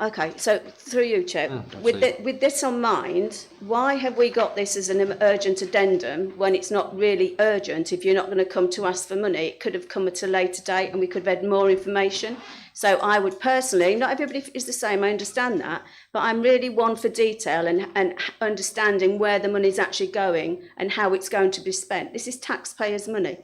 Okay, so through you, Chair, with this on mind, why have we got this as an urgent addendum when it's not really urgent? If you're not going to come to ask for money, it could have come at a later date and we could have had more information. So I would personally, not everybody is the same, I understand that, but I'm really one for detail and understanding where the money is actually going and how it's going to be spent. This is taxpayers' money.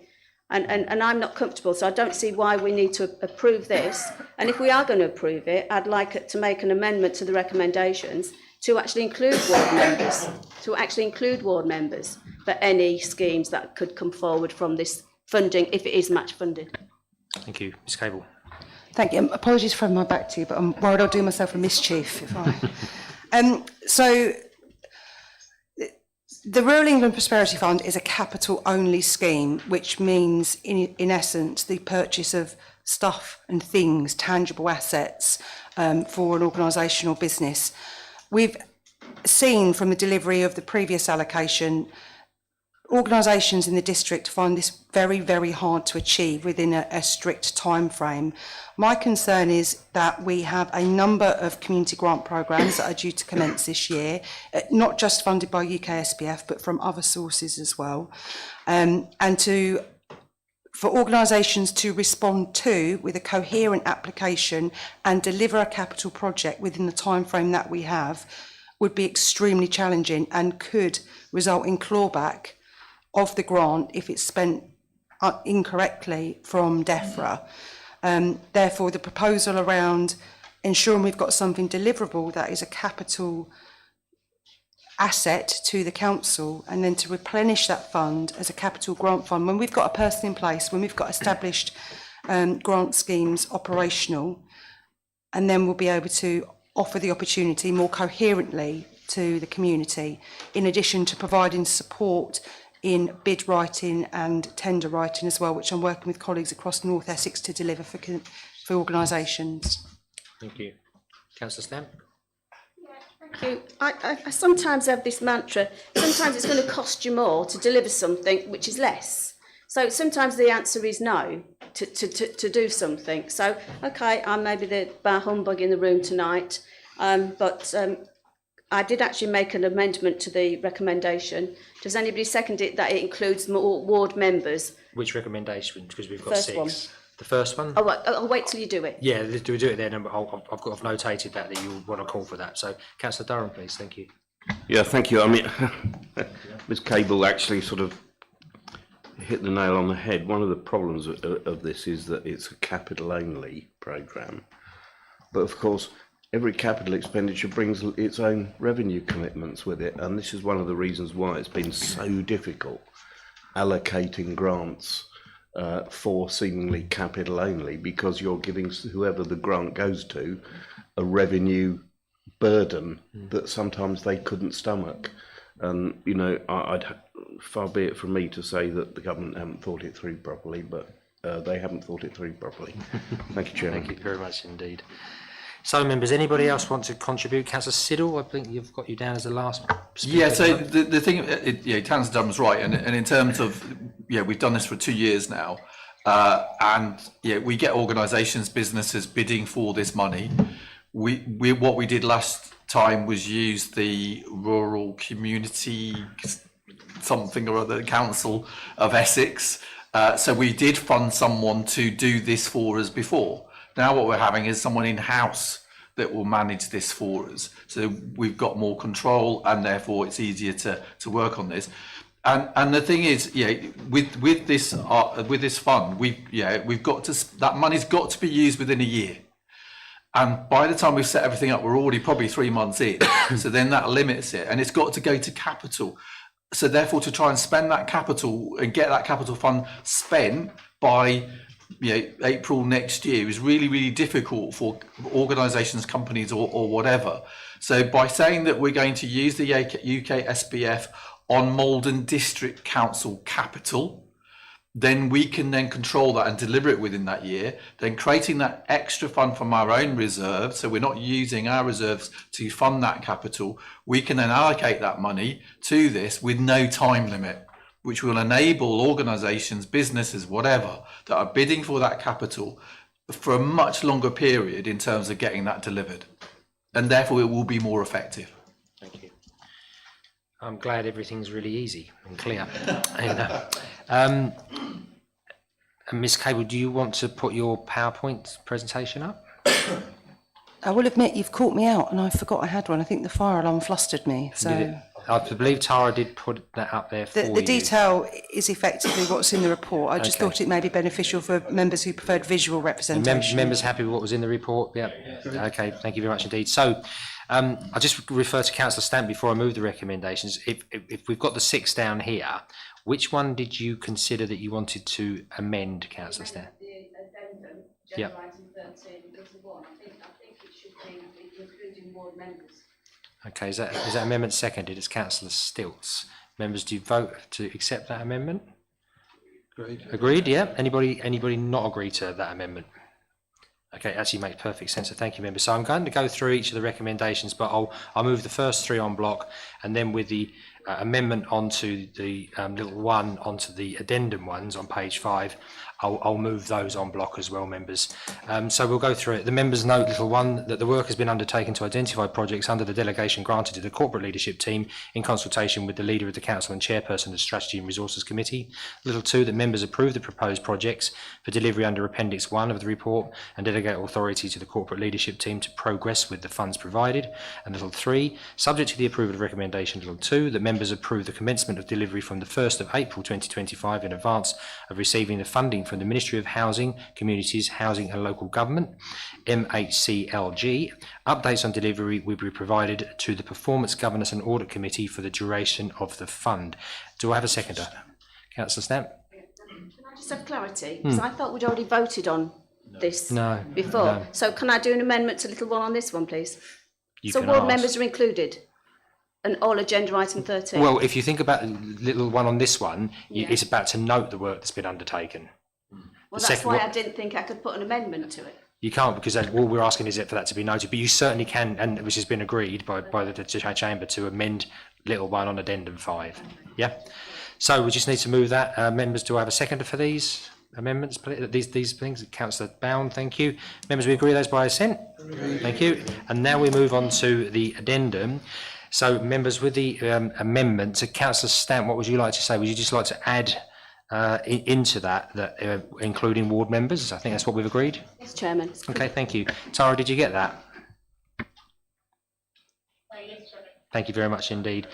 And I'm not comfortable, so I don't see why we need to approve this. And if we are going to approve it, I'd like it to make an amendment to the recommendations to actually include ward members, for any schemes that could come forward from this funding, if it is match funded. Thank you. Ms Cable. Thank you. Apologies for having my back to you, but I'm worried I'll do myself a mischief if I. So the Rural England Prosperity Fund is a capital-only scheme, which means, in essence, the purchase of stuff and things, tangible assets, for an organisation or business. We've seen from the delivery of the previous allocation, organisations in the district find this very, very hard to achieve within a strict time frame. My concern is that we have a number of community grant programmes that are due to commence this year, not just funded by UK SPF, but from other sources as well. For organisations to respond to with a coherent application and deliver a capital project within the time frame that we have would be extremely challenging and could result in clawback of the grant if it's spent incorrectly from DEFRA. Therefore, the proposal around ensuring we've got something deliverable that is a capital asset to the council, and then to replenish that fund as a capital grant fund when we've got a person in place, when we've got established grant schemes operational, and then we'll be able to offer the opportunity more coherently to the community, in addition to providing support in bid writing and tender writing as well, which I'm working with colleagues across North Essex to deliver for organisations. Thank you. Councillor Stamp. Thank you. I sometimes have this mantra, sometimes it's going to cost you more to deliver something which is less. So sometimes the answer is no to do something. So, okay, I may be the bar humbug in the room tonight, but I did actually make an amendment to the recommendation. Does anybody second it that it includes more ward members? Which recommendation? Because we've got First 6. one. The first one? Oh, I'll wait till you do it. Yeah, do we do it then? I've notated that you want to call for that. So, Councillor Durham, please. Thank you. Yeah, thank you. I mean, Ms Cable actually sort of hit the nail on the head. One of the problems of this is that it's a capital-only programme. But of course, every capital expenditure brings its own revenue commitments with it, and this is one of the reasons why it's been so difficult allocating grants for seemingly capital only, because you're giving whoever the grant goes to a revenue burden that sometimes they couldn't stomach. And, you know, I'd far be it from me to say that the government haven't thought it through properly, but they haven't thought it through properly. Thank you, Chairman. Thank you very much indeed. So, members, anybody else want to contribute? Councillor Siddle, I think you've got you down as the last speaker. Yeah, so the thing, Councillor Dunham's right, and in terms of, we've done this for 2 years now, and we get organisations, businesses bidding for this money. What we did last time was use the Rural Community something or other Council of Essex. So we did fund someone to do this for us before. Now what we're having is someone in-house that will manage this for us. So we've got more control, and therefore it's easier to work on this. And the thing is, with this fund, we've got to, that money's got to be used within a year. And by the time we've set everything up, we're already probably 3 months in. So then that limits it, and it's got to go to capital. So therefore, to try and spend that capital and get that capital fund spent by April next year is really, really difficult for organisations, companies, or whatever. So by saying that we're going to use the UK SPF on Maldon District Council capital, then we can then control that and deliver it within that year, then creating that extra fund from our own reserves, so we're not using our reserves to fund that capital, we can then allocate that money to this with no time limit, which will enable organisations, businesses, whatever, that are bidding for that capital for a much longer period in terms of getting that delivered. And therefore it will be more effective. Thank you. I'm glad everything's really easy and clear. And Ms. Cable, do you want to put your PowerPoint presentation up? I will admit you've caught me out and I forgot I had one. I think the fire alarm flustered me. So I believe Tara did put that up there for you. the detail is effectively what's in the report. I just thought it may be beneficial for members who preferred visual representation. Members happy with what was in the report? Yeah. Okay, thank you very much indeed. So I'll just refer to Councillor Stamp before I move the recommendations. If we've got the 6 down here, which one did you consider that you wanted to amend, Councillor Stamp? Yeah. Okay, is that amendment seconded? It's Councillor Stilts. Members, do you vote to accept that amendment? Agreed. Agreed, yeah. Anybody not agree to that amendment? Okay, actually makes perfect sense. So thank you, members. So I'm going to go through each of the recommendations, but I'll move the first 3 on block, and then with the amendment onto the little one onto the addendum ones on page 5, I'll move those on block as well, members. So we'll go through it. The members note, little 1, that the work has been undertaken to identify projects under the delegation granted to the corporate leadership team in consultation with the leader of the council and chairperson of the Strategy and Resources Committee. Little 2, that members approve the proposed projects for delivery under Appendix 1 of the report and delegate authority to the corporate leadership team to progress with the funds provided. And little 3, subject to the approval of recommendation little 2, that members approve the commencement of delivery from the 1st of April 2025 in advance of receiving the funding from the Ministry of Housing, Communities, Housing and Local Government, MHCLG. Updates on delivery will be provided to the Performance Governance and Audit Committee for the duration of the fund. Do I have a seconder? Councillor Stamp? Can I just have clarity? Because I thought we'd already voted on this before. No. So can I do an amendment to little 1 on this one, please? You So can ward ask. members are included? And all agenda item 13? Well, if you think about little 1 on this one, it's about to note the work that's been undertaken. Well, that's why I didn't think I could put an amendment to it. You can't, because all we're asking is for that to be noted, but you certainly can, and which has been agreed by the chamber, to amend little 1 on addendum 5. Yeah. So we just need to move that. Members, do I have a seconder for these amendments? These things. Councillor Bound, thank you. Members, we agree those by assent. Thank you. And now we move on to the addendum. So, members, with the amendment to Councillor Stamp, what would you like to say? Would you just like to add into that including ward members? I think that's what we've agreed. Yes, Chairman. Okay, thank you. Tara, did you get that? Yes, Chairman. Thank you very much indeed.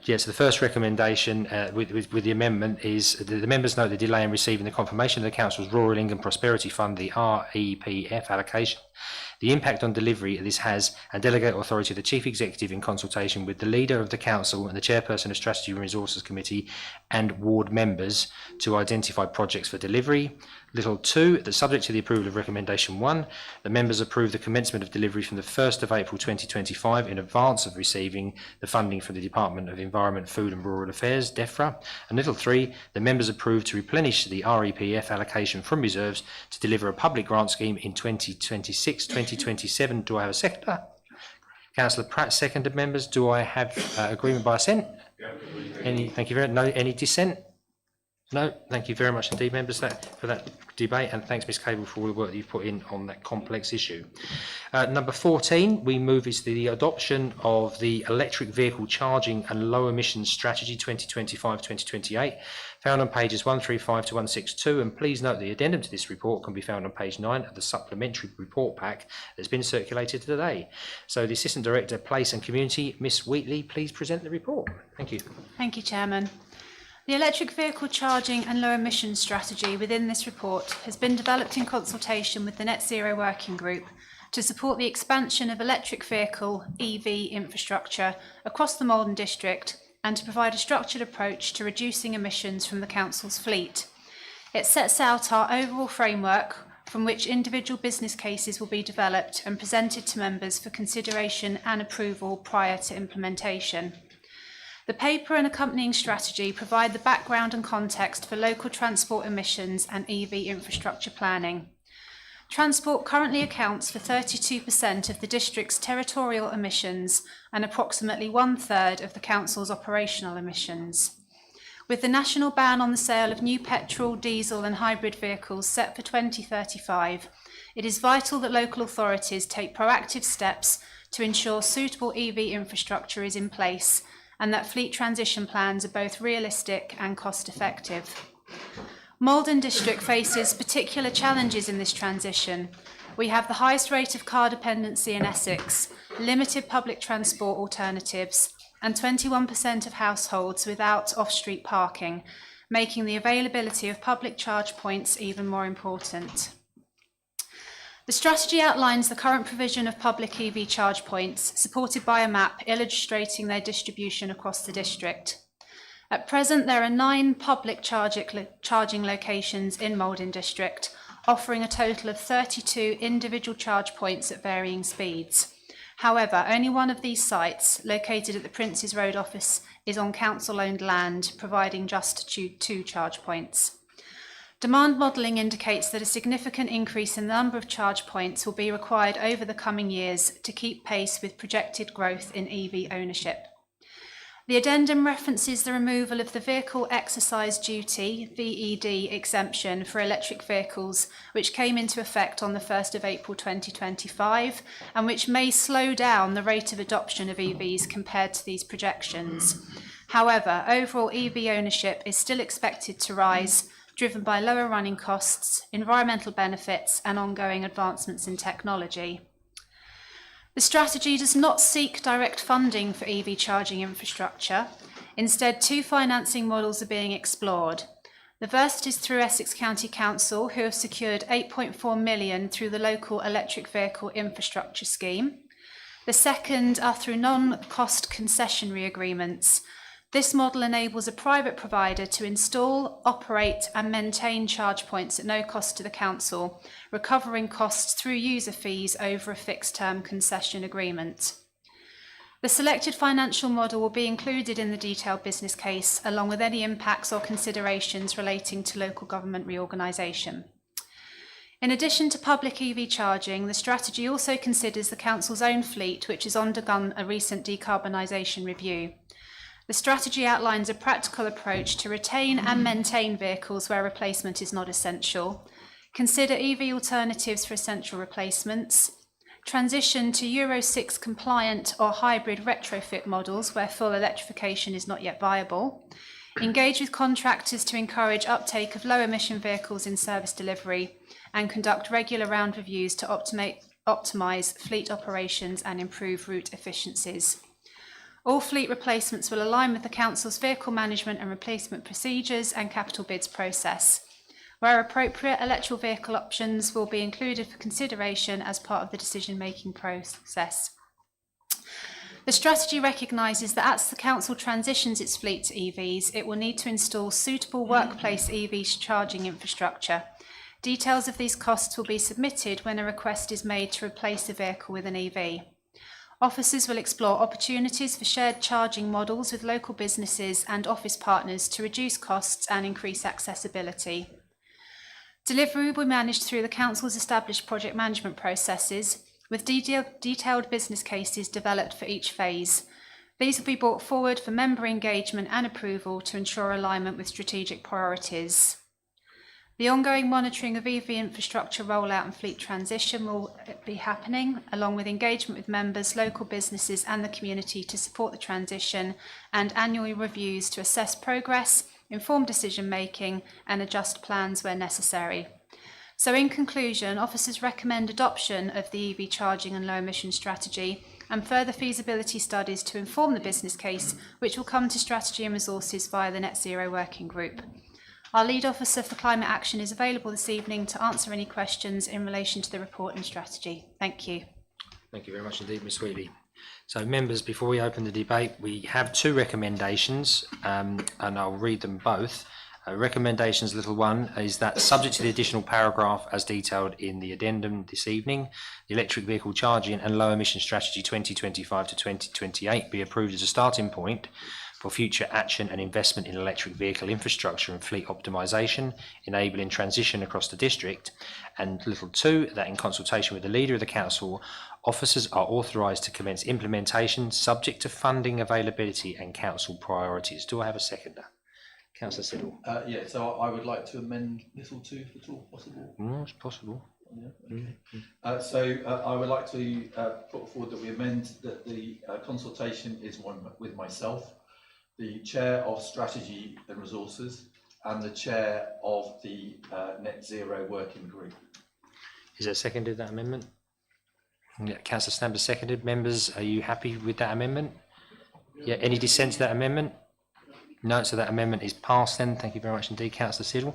Yes, the first recommendation with the amendment is the members note the delay in receiving the confirmation of the Council's Rural England Prosperity Fund, the REPF allocation, the impact on delivery this has, and delegate authority to the Chief Executive in consultation with the Leader of the Council and the Chairperson of Strategy and Resources Committee and ward members to identify projects for delivery. Little 2, that subject to the approval of recommendation 1, the members approve the commencement of delivery from the 1st of April 2025 in advance of receiving the funding from the Department of Environment, Food and Rural Affairs, DEFRA. And little 3, the members approve to replenish the REPF allocation from reserves to deliver a public grant scheme in 2026-2027. Do I have a seconder? Councillor Pratt seconded. Members, do I have agreement by assent? Thank you very much. No, any dissent? No, thank you very much indeed, members, for that debate, and thanks, Ms Cable, for all the work that you've put in on that complex issue. Number 14, we move is the adoption of the Electric Vehicle Charging and Low Emissions Strategy 2025-2028, found on pages 135 to 162, and please note the addendum to this report can be found on page 9 of the supplementary report pack that's been circulated today. So the Assistant Director, Place and Community, Miss Wheatley, please present the report. Thank you. Thank you, Chairman. The electric vehicle charging and low emissions strategy within this report has been developed in consultation with the Net Zero Working Group to support the expansion of electric vehicle EV infrastructure across the Maldon district and to provide a structured approach to reducing emissions from the council's fleet. It sets out our overall framework from which individual business cases will be developed and presented to members for consideration and approval prior to implementation. The paper and accompanying strategy provide the background and context for local transport emissions and EV infrastructure planning. Transport currently accounts for 32% of the district's territorial emissions and approximately 1/3 of the council's operational emissions. With the national ban on the sale of new petrol, diesel and hybrid vehicles set for 2035, it is vital that local authorities take proactive steps to ensure suitable EV infrastructure is in place and that fleet transition plans are both realistic and cost-effective. Maldon District faces particular challenges in this transition. We have the highest rate of car dependency in Essex, limited public transport alternatives, and 21% of households without off-street parking, making the availability of public charge points even more important. The strategy outlines the current provision of public EV charge points, supported by a map illustrating their distribution across the district. At present, there are 9 public charging locations in Maldon District, offering a total of 32 individual charge points at varying speeds. However, only one of these sites, located at the Princes Road office, is on council-owned land, providing just 2 charge points. Demand modelling indicates that a significant increase in the number of charge points will be required over the coming years to keep pace with projected growth in EV ownership. The addendum references the removal of the Vehicle Exercise Duty (VED) exemption for electric vehicles, which came into effect on the 1st of April 2025, and which may slow down the rate of adoption of EVs compared to these projections. However, overall EV ownership is still expected to rise, driven by lower running costs, environmental benefits, and ongoing advancements in technology. The strategy does not seek direct funding for EV charging infrastructure. Instead, 2 financing models are being explored. The first is through Essex County Council, who have secured £8.4 million through the local electric vehicle infrastructure scheme. The second are through non-cost concessionary agreements. This model enables a private provider to install, operate and maintain charge points at no cost to the council, recovering costs through user fees over a fixed-term concession agreement. The selected financial model will be included in the detailed business case, along with any impacts or considerations relating to local government reorganisation. In addition to public EV charging, the strategy also considers the council's own fleet, which has undergone a recent decarbonisation review. The strategy outlines a practical approach to retain and maintain vehicles where replacement is not essential, consider EV alternatives for essential replacements, transition to Euro 6 compliant or hybrid retrofit models where full electrification is not yet viable, engage with contractors to encourage uptake of low emission vehicles in service delivery, and conduct regular round reviews to optimise fleet operations and improve route efficiencies. All fleet replacements will align with the Council's vehicle management and replacement procedures and capital bids process. Where appropriate, electric vehicle options will be included for consideration as part of the decision-making process. The strategy recognises that as the Council transitions its fleet to EVs, it will need to install suitable workplace EV charging infrastructure. Details of these costs will be submitted when a request is made to replace a vehicle with an EV. Officers will explore opportunities for shared charging models with local businesses and office partners to reduce costs and increase accessibility. Delivery will be managed through the Council's established project management processes, with detailed business cases developed for each phase. These will be brought forward for member engagement and approval to ensure alignment with strategic priorities. The ongoing monitoring of EV infrastructure rollout and fleet transition will be happening, along with engagement with members, local businesses and the community to support the transition, and annual reviews to assess progress, inform decision making and adjust plans where necessary. So in conclusion, officers recommend adoption of the EV charging and low emission strategy and further feasibility studies to inform the business case, which will come to strategy and resources via the Net Zero Working Group. Our lead officer for climate action is available this evening to answer any questions in relation to the report and strategy. Thank you. Thank you very much indeed, Ms Wheatley. So members, before we open the debate, we have 2 recommendations and I'll read them both. Recommendations little 1 is that, subject to the additional paragraph as detailed in the addendum this evening, the electric vehicle charging and low emission strategy 2025 to 2028 be approved as a starting point for future action and investment in electric vehicle infrastructure and fleet optimisation, enabling transition across the district. And little 2, that in consultation with the leader of the council, officers are authorised to commence implementation subject to funding availability and council priorities. Do I have a seconder? Councillor Siddle. Yeah, so I would like to amend little 2 if at all possible. It's possible. Yeah, okay. So I would like to put forward that we amend that the consultation is one with myself, the Chair of Strategy and Resources, and the Chair of the Net Zero Working Group. Is that seconded, that amendment? Yeah, Councillor Stamper seconded. Members, are you happy with that amendment? Yeah, any dissent to that amendment? No, so that amendment is passed then. Thank you very much indeed, Councillor Siddle.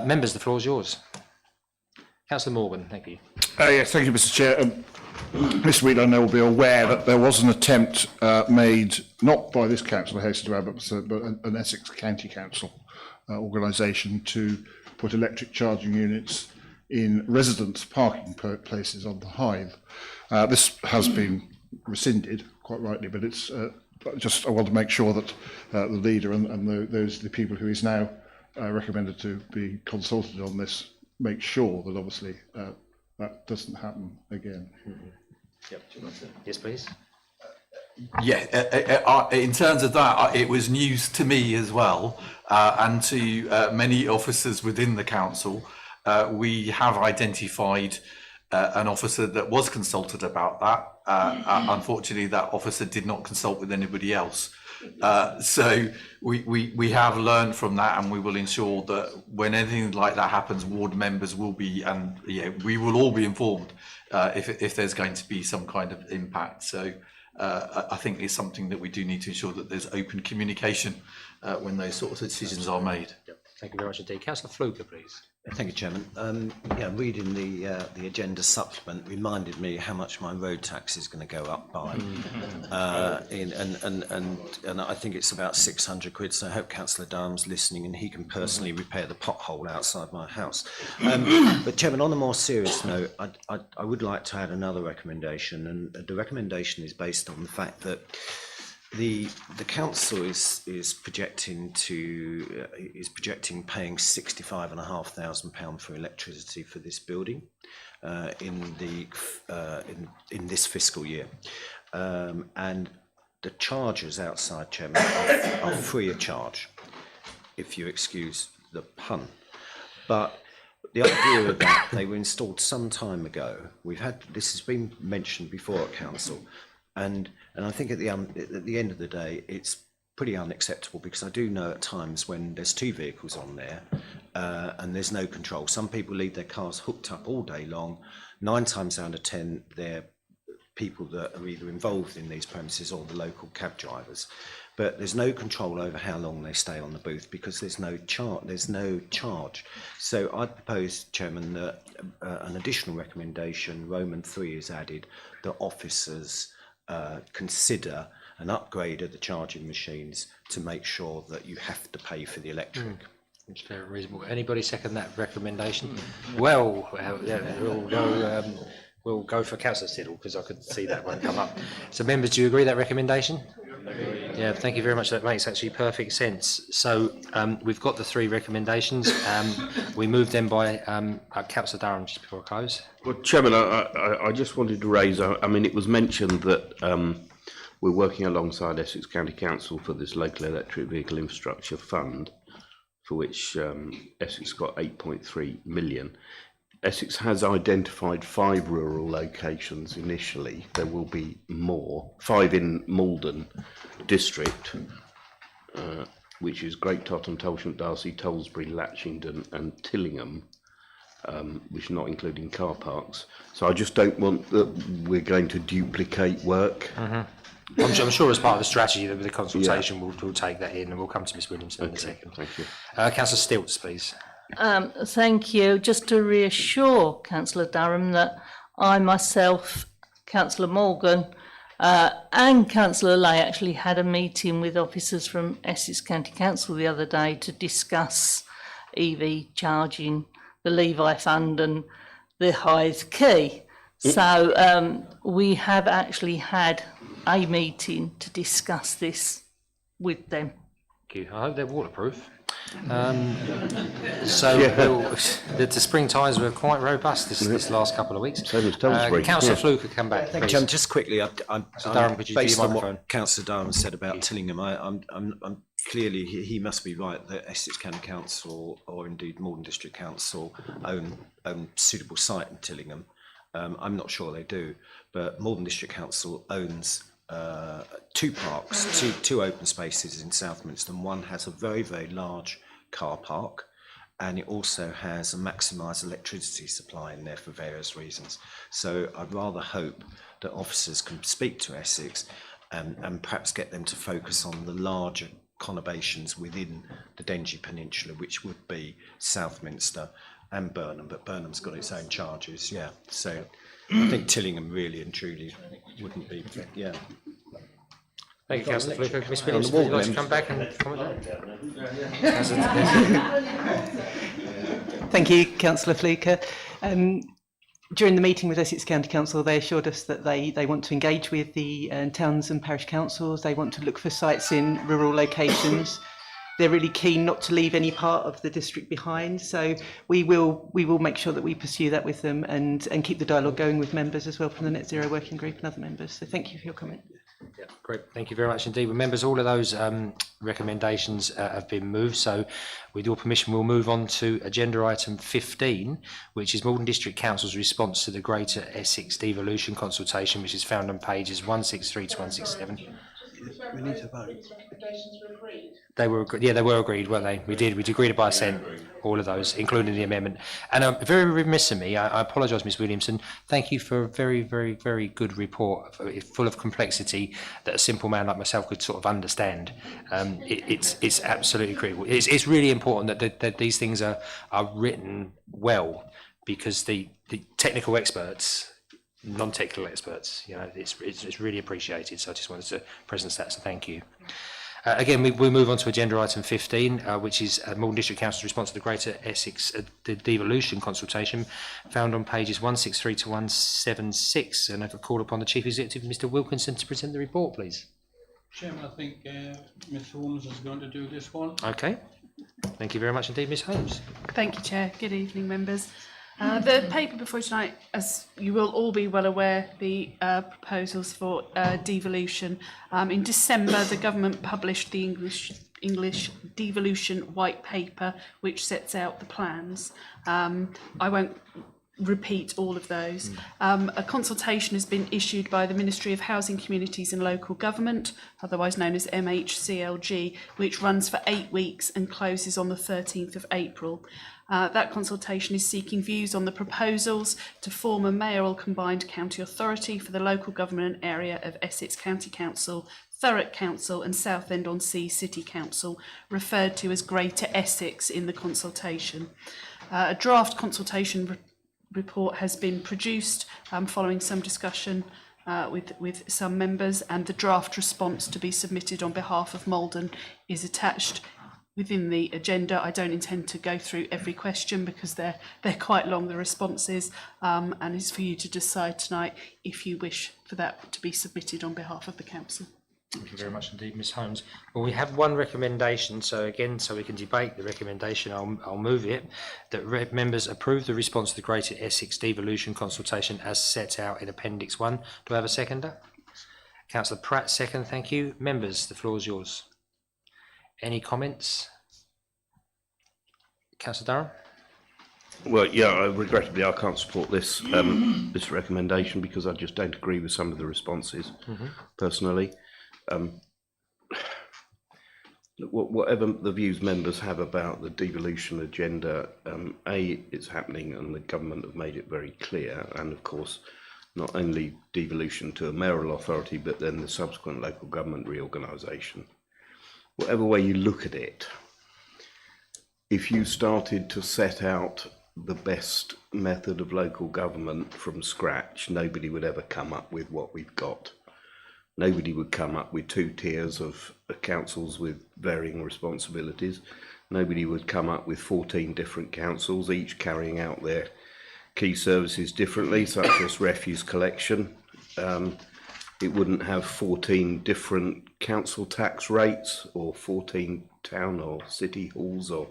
Members, the floor is yours. Councillor Morgan, thank you. Yes, thank you, Mr. Chair. Mr. Wheat, I know, will be aware that there was an attempt made, not by this council, I hasten to add, but an Essex County Council organisation to put electric charging units in residence parking places on the Hive. This has been rescinded, quite rightly, but it's I want to make sure that the leader and the people who is now recommended to be consulted on this make sure that obviously that doesn't happen again. Yep. Yes, please. Yeah, in terms of that, it was news to me as well, and to many officers within the council. We have identified an officer that was consulted about that. Unfortunately, that officer did not consult with anybody else. So we have learned from that, and we will ensure that when anything like that happens, ward members will be, and we will all be informed if there's going to be some kind of impact. So I think it's something that we do need to ensure that there's open communication when those sorts of decisions are made. Yep. Thank you very much indeed. Councillor Fluker, please. Thank you, Chairman. Yeah, reading the agenda supplement reminded me how much my road tax is going to go up by, and I think it's about 600 quid. So I hope Councillor Durham's listening and he can personally repair the pothole outside my house. But Chairman, on a more serious note, I would like to add another recommendation, and the recommendation is based on the fact that the council is projecting paying £65,500 for electricity for this building in this fiscal year, and the charges outside, Chairman, are free of charge, if you excuse the pun. But the idea of that, they were installed some time ago. This has been mentioned before at council. And I think at the end of the day, it's pretty unacceptable, because I do know at times when there's 2 vehicles on there and there's no control. Some people leave their cars hooked up all day long. 9 times out of 10, they're people that are either involved in these premises or the local cab drivers. But there's no control over how long they stay on the booth, because there's no charge. So I propose, Chairman, that an additional recommendation, Roman 3, is added, that officers consider an upgrade of the charging machines to make sure that you have to pay for the electric. It's very reasonable. Anybody second that recommendation? Well, yeah, we'll go for Councillor Siddle, because I could see that one come up. So members, do you agree with that recommendation? Yeah, thank you very much. That makes actually perfect sense. So we've got the 3 recommendations. We move them by Councillor Durham just before I close. Well, Chairman, I just wanted to raise, I mean, it was mentioned that we're working alongside Essex County Council for this local electric vehicle infrastructure fund, for which Essex got 8.3 million. Essex has identified 5 rural locations initially. There will be more, 5 in Maldon district, which is Great Totten, Tolsham, Darcy, Tolsbury, Latchington and Tillingham, which is not including car parks. So I just don't want that we're going to duplicate work. I'm sure as part of the strategy, the consultation, we'll take that in, and we'll come to Ms Williamson in a second. Thank you. Councillor Stilts, please. Thank you. Just to reassure Councillor Durham that I myself, Councillor Morgan and Councillor Lay actually had a meeting with officers from Essex County Council the other day to discuss EV charging, the Levi Fund and the Hythe Key. So we have actually had a meeting to discuss this with them. Thank you. I hope they're waterproof. The spring tyres were quite robust this last couple of weeks. Councillor Fluker, come back. Thank you. Just quickly, based on microphone? what Councillor Durham said about Tillingham, I'm clearly he must be right that Essex County Council or indeed Maldon District Council own suitable site in Tillingham. I'm not sure they do, but Maldon District Council owns two parks, two open spaces in Southminster, and one has a very, very large car park, and it also has a maximised electricity supply in there for various reasons. So I'd rather hope that officers can speak to Essex and perhaps get them to focus on the larger conurbations within the Dengie Peninsula, which would be Southminster and Burnham, but Burnham's got its own charges, yeah. So I think Tillingham really and truly wouldn't be, yeah. Thank you, Councillor Fluker. Miss Williams, would you like to come back and comment? Thank you, Councillor Fluker. During the meeting with Essex County Council, they assured us that they want to engage with the towns and parish councils. They want to look for sites in rural locations. They're really keen not to leave any part of the district behind. So we will make sure that we pursue that with them and keep the dialogue going with members as well from the Net Zero Working Group and other members. So thank you for your comment. Yeah, great. Thank you very much indeed. Well, members, all of those recommendations have been moved. So with your permission, we'll move on to agenda item 15, which is Maldon District Council's response to the Greater Essex Devolution consultation, which is found on pages 163 to 167. We need to vote. They were agreed, weren't they? We'd agreed by assent, all of those, including the amendment. And very remiss of me, I apologise, Ms Williamson. Thank you for a very, very, very good report, full of complexity that a simple man like myself could sort of understand. It's absolutely critical. It's really important that these things are written well, because the technical experts, non-technical experts, it's really appreciated. So I just wanted to present that, so thank you. Again, we'll move on to agenda item 15, which is Maldon District Council's response to the Greater Essex the Devolution consultation, found on pages 163 to 176. And I have call upon the Chief Executive, Mr Wilkinson, to present the report, please. Chairman, I think Ms Holmes is going to do this one. Okay. Thank you very much indeed, Ms Holmes. Thank you, Chair. Good evening, members. The paper before tonight, as you will all be well aware, the proposals for devolution. In December, the government published the English devolution white paper, which sets out the plans. I won't repeat all of those. A consultation has been issued by the Ministry of Housing, Communities and Local Government, otherwise known as MHCLG, which runs for 8 weeks and closes on the 13th of April. That consultation is seeking views on the proposals to form a mayoral combined county authority for the local government area of Essex County Council, Thurrock Council and Southend-on-Sea City Council, referred to as Greater Essex in the consultation. A draft consultation report has been produced following some discussion with some members, and the draft response to be submitted on behalf of Maldon is attached within the agenda. I don't intend to go through every question because they're quite long, the responses, and it's for you to decide tonight if you wish for that to be submitted on behalf of the council. Thank you very much indeed, Ms Holmes. Well, we have one recommendation, so we can debate the recommendation, I'll move it, that members approve the response to the Greater Essex Devolution consultation as set out in Appendix 1. Do I have a seconder? Councillor Pratt, second, thank you. Members, the floor is yours. Any comments? Councillor Durham? Well, yeah, regrettably I can't support this this recommendation because I just don't agree with some of the responses personally. Whatever the views members have about the devolution agenda, it's happening and the government have made it very clear, and of course not only devolution to a mayoral authority but then the subsequent local government reorganisation. Whatever way you look at it, if you started to set out the best method of local government from scratch, nobody would ever come up with what we've got. Nobody would come up with 2 tiers of councils with varying responsibilities. Nobody would come up with 14 different councils, each carrying out their key services differently, such as refuse collection. it wouldn't have 14 different council tax rates or 14 town or city halls or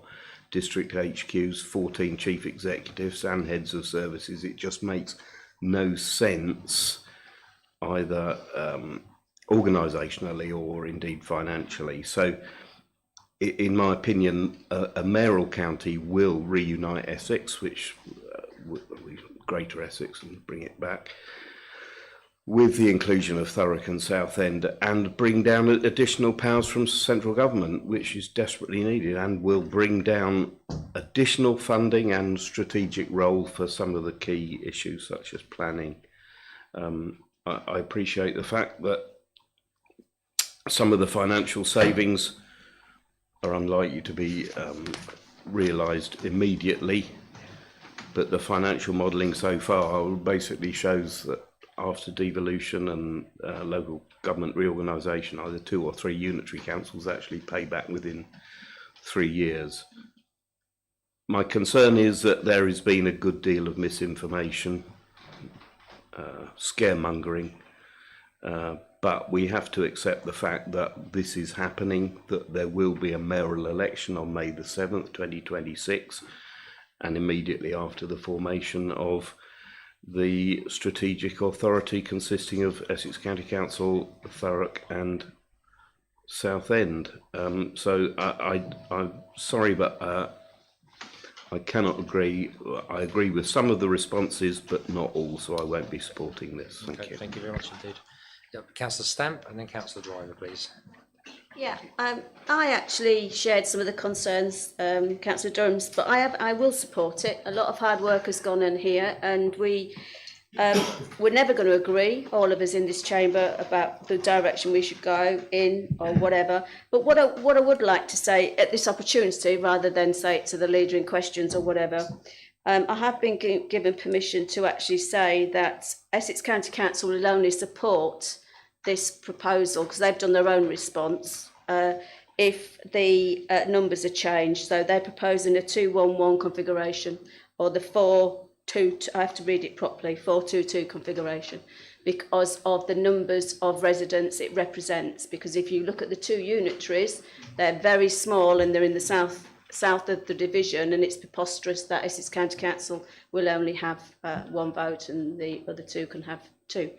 district HQs, 14 chief executives and heads of services. It just makes no sense either organisationally or indeed financially. So in my opinion, a mayoral county will reunite Essex, which Greater Essex, and bring it back, with the inclusion of Thurrock and Southend, and bring down additional powers from central government, which is desperately needed, and will bring down additional funding and strategic role for some of the key issues such as planning. I appreciate the fact that some of the financial savings are unlikely to be realised immediately, but the financial modelling so far basically shows that after devolution and local government reorganisation, either 2 or 3 unitary councils actually pay back within 3 years. My concern is that there has been a good deal of misinformation, scaremongering, but we have to accept the fact that this is happening, that there will be a mayoral election on May the 7th, 2026, and immediately after the formation of the strategic authority consisting of Essex County Council, Thurrock and Southend. So I'm sorry, but I cannot agree. I agree with some of the responses, but not all, so I won't be supporting this. Thank you. Thank you very much indeed. Councillor Stamp and then Councillor Driver, please. Yeah, I actually shared some of the concerns, Councillor Durham's, but I will support it. A lot of hard work has gone in here, and we're never going to agree, all of us in this chamber, about the direction we should go in or whatever. But what I would like to say at this opportunity, rather than say it to the leader in questions or whatever, I have been given permission to actually say that Essex County Council will only support this proposal, because they've done their own response, if the numbers are changed. So they're proposing a 2-1-1 configuration, or the 4-2, I have to read it properly, 4-2-2 configuration, because of the numbers of residents it represents. Because if you look at the 2 unitaries, they're very small and they're in the south of the division, and it's preposterous that Essex County Council will only have 1 vote and the other 2 can have 2.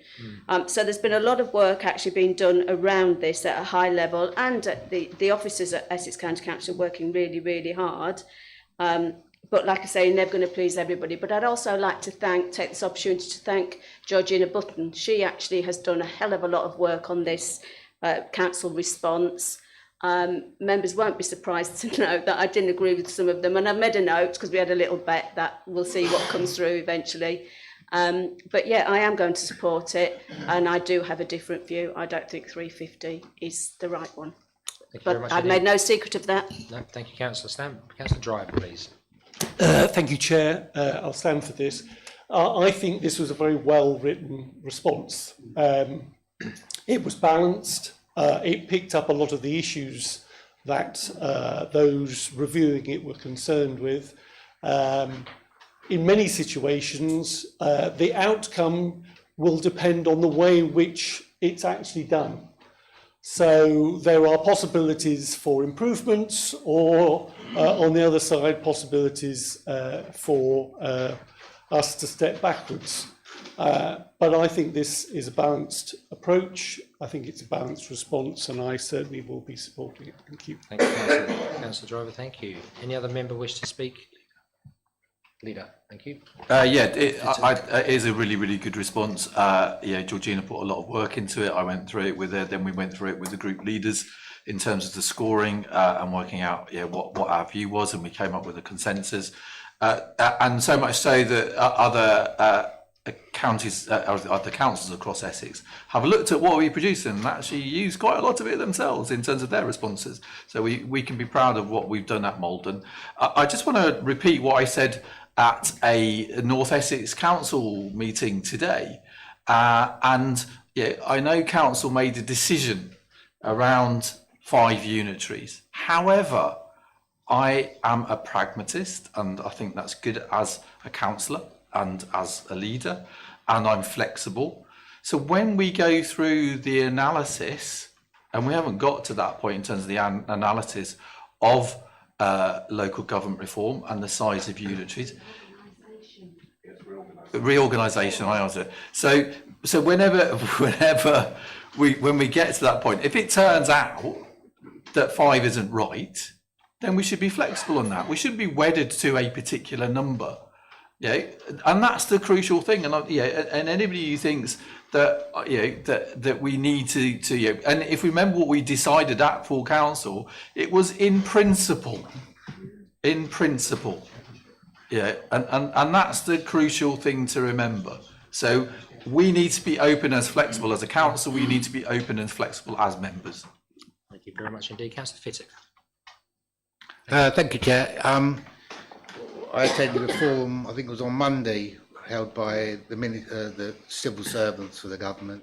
So there's been a lot of work actually being done around this at a high level, and the officers at Essex County Council are working really, really hard. But like I say, you're never going to please everybody. But I'd also like to take this opportunity to thank Georgina Button. She actually has done a hell of a lot of work on this council response. Members won't be surprised to know that I didn't agree with some of them, and I've made a note because we had a little bet that we'll see what comes through eventually. But yeah, I am going to support it, and I do have a different view. I don't think 350 is the right one. But I've made no secret of that. No, thank you, Councillor Stamp. Councillor Driver, please. Thank you, Chair. I'll stand for this. I think this was a very well-written response. It was balanced. It picked up a lot of the issues that those reviewing it were concerned with. In many situations, the outcome will depend on the way in which it's actually done. So there are possibilities for improvements, or on the other side, possibilities for us to step backwards. But I think this is a balanced approach. I think it's a balanced response, and I certainly will be supporting it. Thank you. Thank you, Councillor. Councillor Driver, thank you. Any other member wish to speak? Leader, thank you. It is a really, really good response. Yeah, Georgina put a lot of work into it. I went through it with her, then we went through it with the group leaders in terms of the scoring and working out what our view was, and we came up with a consensus. And so much so that other counties, other councils across Essex have looked at what we produce and actually used quite a lot of it themselves in terms of their responses. So we can be proud of what we've done at Maldon. I just want to repeat what I said at a North Essex Council meeting today. And yeah, I know Council made a decision around 5 unitaries. However, I am a pragmatist, and I think that's good as a councillor and as a leader, and I'm flexible. So when we go through the analysis, and we haven't got to that point in terms of the analysis of local government reform and the size of unitaries. Reorganisation, I answer. So whenever when we get to that point, if it turns out that 5 isn't right, then we should be flexible on that. We shouldn't be wedded to a particular number. Yeah, and that's the crucial thing. And and anybody who thinks that that we need to and if we remember what we decided at full council, it was in principle. Yeah, and that's the crucial thing to remember. So we need to be open as flexible as a council. We need to be open and flexible as members. Thank you very much indeed, Councillor Fittock. Thank you, Chair. I attended a forum, I think it was on Monday, held by the civil servants for the government,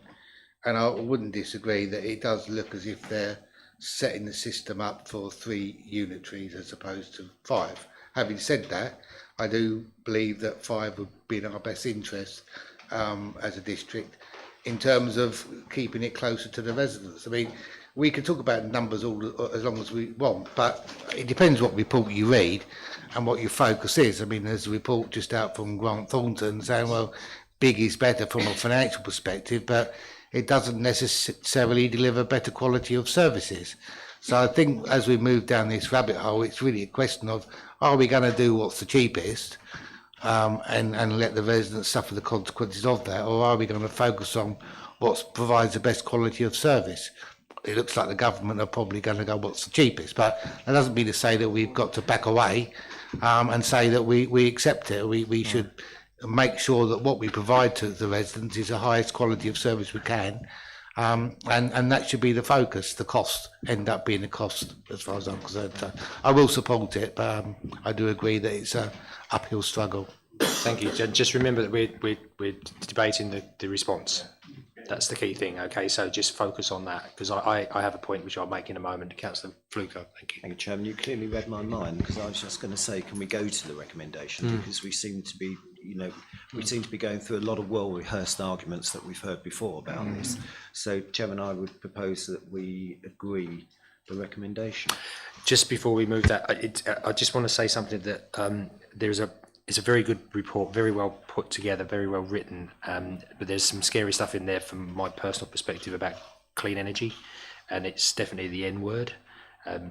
and I wouldn't disagree that it does look as if they're setting the system up for 3 unitaries as opposed to 5. Having said that, I do believe that 5 would be in our best interest as a district in terms of keeping it closer to the residents. I mean, we can talk about numbers as long as we want, but it depends what report you read and what your focus is. I mean, there's a report just out from Grant Thornton saying, well, big is better from a financial perspective, but it doesn't necessarily deliver better quality of services. So I think as we move down this rabbit hole, it's really a question of, are we going to do what's the cheapest and let the residents suffer the consequences of that, or are we going to focus on what provides the best quality of service? It looks like the government are probably going to go what's the cheapest, but that doesn't mean to say that we've got to back away and say that we accept it. We should make sure that what we provide to the residents is the highest quality of service we can, and that should be the focus. The cost end up being the cost as far as I'm concerned. So I will support it, but I do agree that it's an uphill struggle. Thank you. Just remember that we're debating the response. That's the key thing, okay? So just focus on that, because I have a point which I'll make in a moment. Councillor Fluker, thank you. Thank you, Chairman. You clearly read my mind, because I was just going to say, can we go to the recommendation? Because we seem to be, going through a lot of well-rehearsed arguments that we've heard before about this. So, Chairman, I would propose that we agree the recommendation. Just before we move that, I just want to say something that it's a very good report, very well put together, very well written, but there's some scary stuff in there from my personal perspective about clean energy, and it's definitely the N word.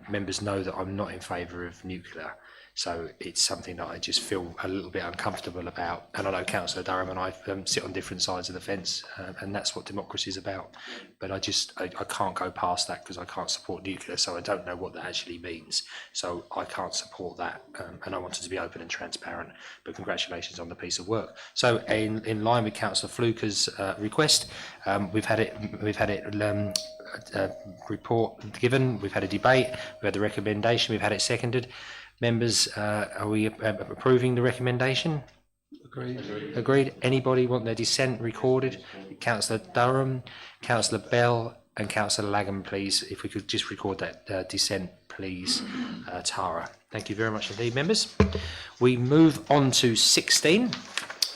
Members know that I'm not in favour of nuclear, so it's something that I just feel a little bit uncomfortable about. And I know Councillor Durham and I sit on different sides of the fence, and that's what democracy is about. But I can't go past that, because I can't support nuclear, so I don't know what that actually means. So I can't support that, and I wanted to be open and transparent. But congratulations on the piece of work. So in line with Councillor Fluker's request, we've had it report given, we've had a debate, we've had the recommendation, we've had it seconded. Members, are we approving the recommendation? Agreed. Anybody want their dissent recorded? Councillor Durham, Councillor Bell and Councillor Lagan, please. If we could just record that dissent, please, Tara. Thank you very much indeed, members. We move on to 16.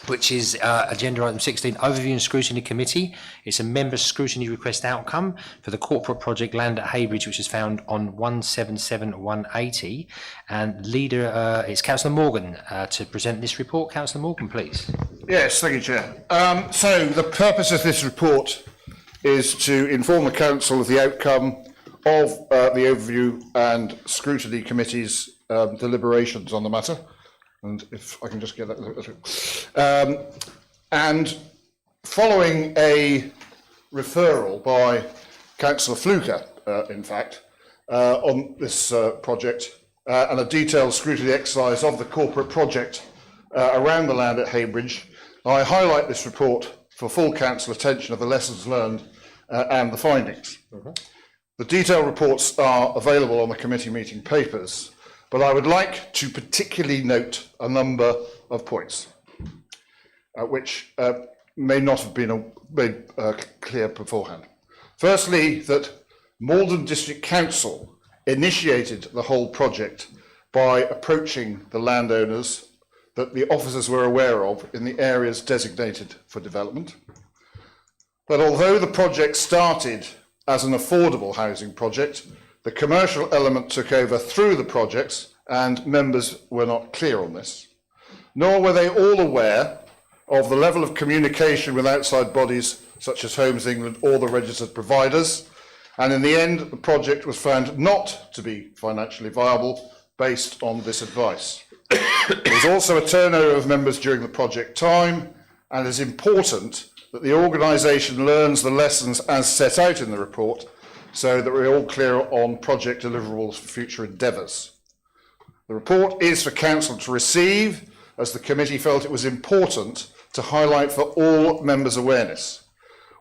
Which is agenda item 16, Overview and Scrutiny Committee. It's a member scrutiny request outcome for the corporate project land at Heybridge, which is found on 177-180. And leader is Councillor Morgan to present this report. Councillor Morgan, please. Yes, thank you, Chair. So the purpose of this report is to inform the Council of the outcome of the Overview and Scrutiny Committee's deliberations on the matter. And if I can just get that. And following a referral by Councillor Fluker, in fact, on this project, and a detailed scrutiny exercise of the corporate project around the land at Heybridge, I highlight this report for full council attention of the lessons learned and the findings. The detailed reports are available on the committee meeting papers, but I would like to particularly note a number of points which may not have been made clear beforehand. Firstly, that Maldon District Council initiated the whole project by approaching the landowners that the officers were aware of in the areas designated for development. that although the project started as an affordable housing project, the commercial element took over through the projects and members were not clear on this. Nor were they all aware of the level of communication with outside bodies such as Homes England or the registered providers, and in the end the project was found not to be financially viable based on this advice. There was also a turnover of members during the project time, and it is important that the organisation learns the lessons as set out in the report so that we're all clear on project deliverables for future endeavours. The report is for Council to receive, as the committee felt it was important to highlight for all members' awareness.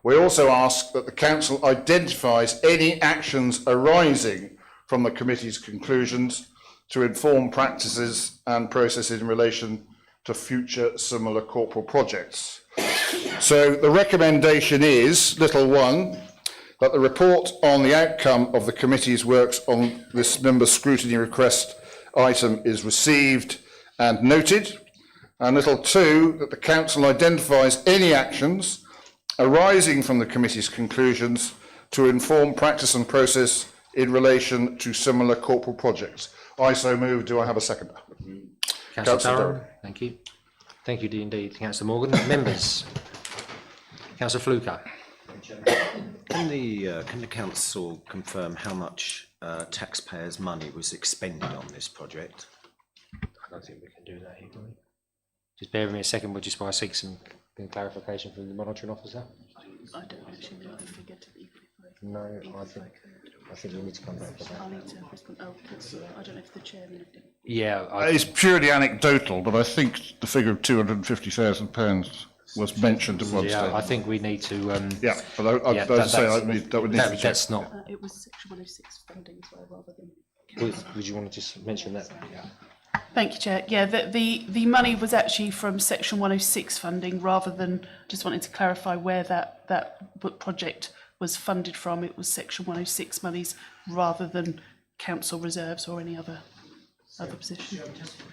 We also ask that the Council identifies any actions arising from the committee's conclusions to inform practices and processes in relation to future similar corporate projects. So the recommendation is, little one, that the report on the outcome of the committee's works on this member's scrutiny request item is received and noted, and little two, that the Council identifies any actions arising from the committee's conclusions to inform practice and process in relation to similar corporate projects. I so move. Do I have a second? Councillor Durham. Thank you. Thank you indeed, Councillor Morgan. Members. Councillor Fluker. Can the council confirm how much taxpayers' money was expended on this project? I don't think we can do that here, can we? Just bear with me a second, we'll just seek some clarification from the monitoring officer. I don't actually know the figure to be. No, I think we need to come back to that. I need to respond. Oh, councillor, I don't know if the chairman. Yeah, it's purely anecdotal, but I think the figure of £250,000 was mentioned at one stage. Yeah, I think we need to. Yeah, but that would need to be that's checked. not. It was Section 106 funding as well, rather than. Would you want to just mention that? Yeah. Thank you, Chair. Yeah, the money was actually from Section 106 funding, rather than, just wanted to clarify where that project was funded from. It was Section 106 monies rather than council reserves or any other position.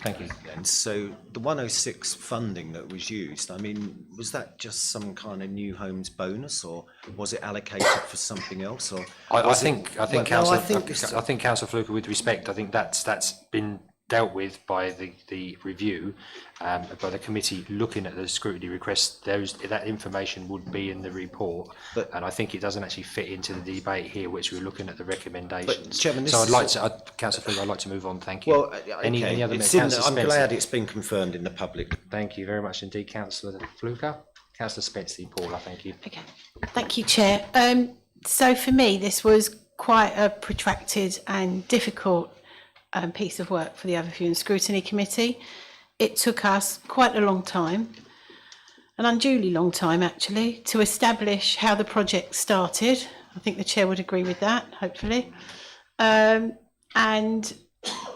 Thank you. And so the 106 funding that was used, I mean, was that just some kind of new homes bonus, or was it allocated for something else? Or I think Councillor Fluker, with respect, I think that's been dealt with by the review, by the committee looking at the scrutiny request. That information would be in the report, and I think it doesn't actually fit into the debate here, which we're looking at the recommendations. But, Chairman, so Councillor Fluker, I'd like to move on. Thank you. Well, any other I'm Spencer? glad it's been confirmed in the public. Thank you very much indeed, Councillor Fluker. Councillor Spencer, Paula, thank you. Okay, thank you, Chair. So for me, this was quite a protracted and difficult piece of work for the Overview and Scrutiny Committee. It took us quite a long time, an unduly long time actually, to establish how the project started. I think the Chair would agree with that, hopefully. And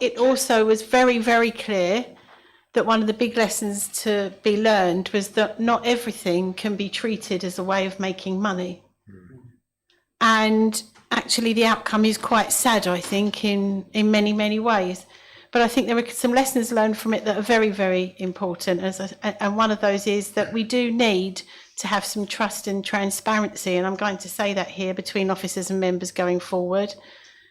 it also was very, very clear that one of the big lessons to be learned was that not everything can be treated as a way of making money. And actually the outcome is quite sad, I think, in many, many ways. But I think there are some lessons learned from it that are very, very important. And one of those is that we do need to have some trust and transparency. And I'm going to say that here between officers and members going forward,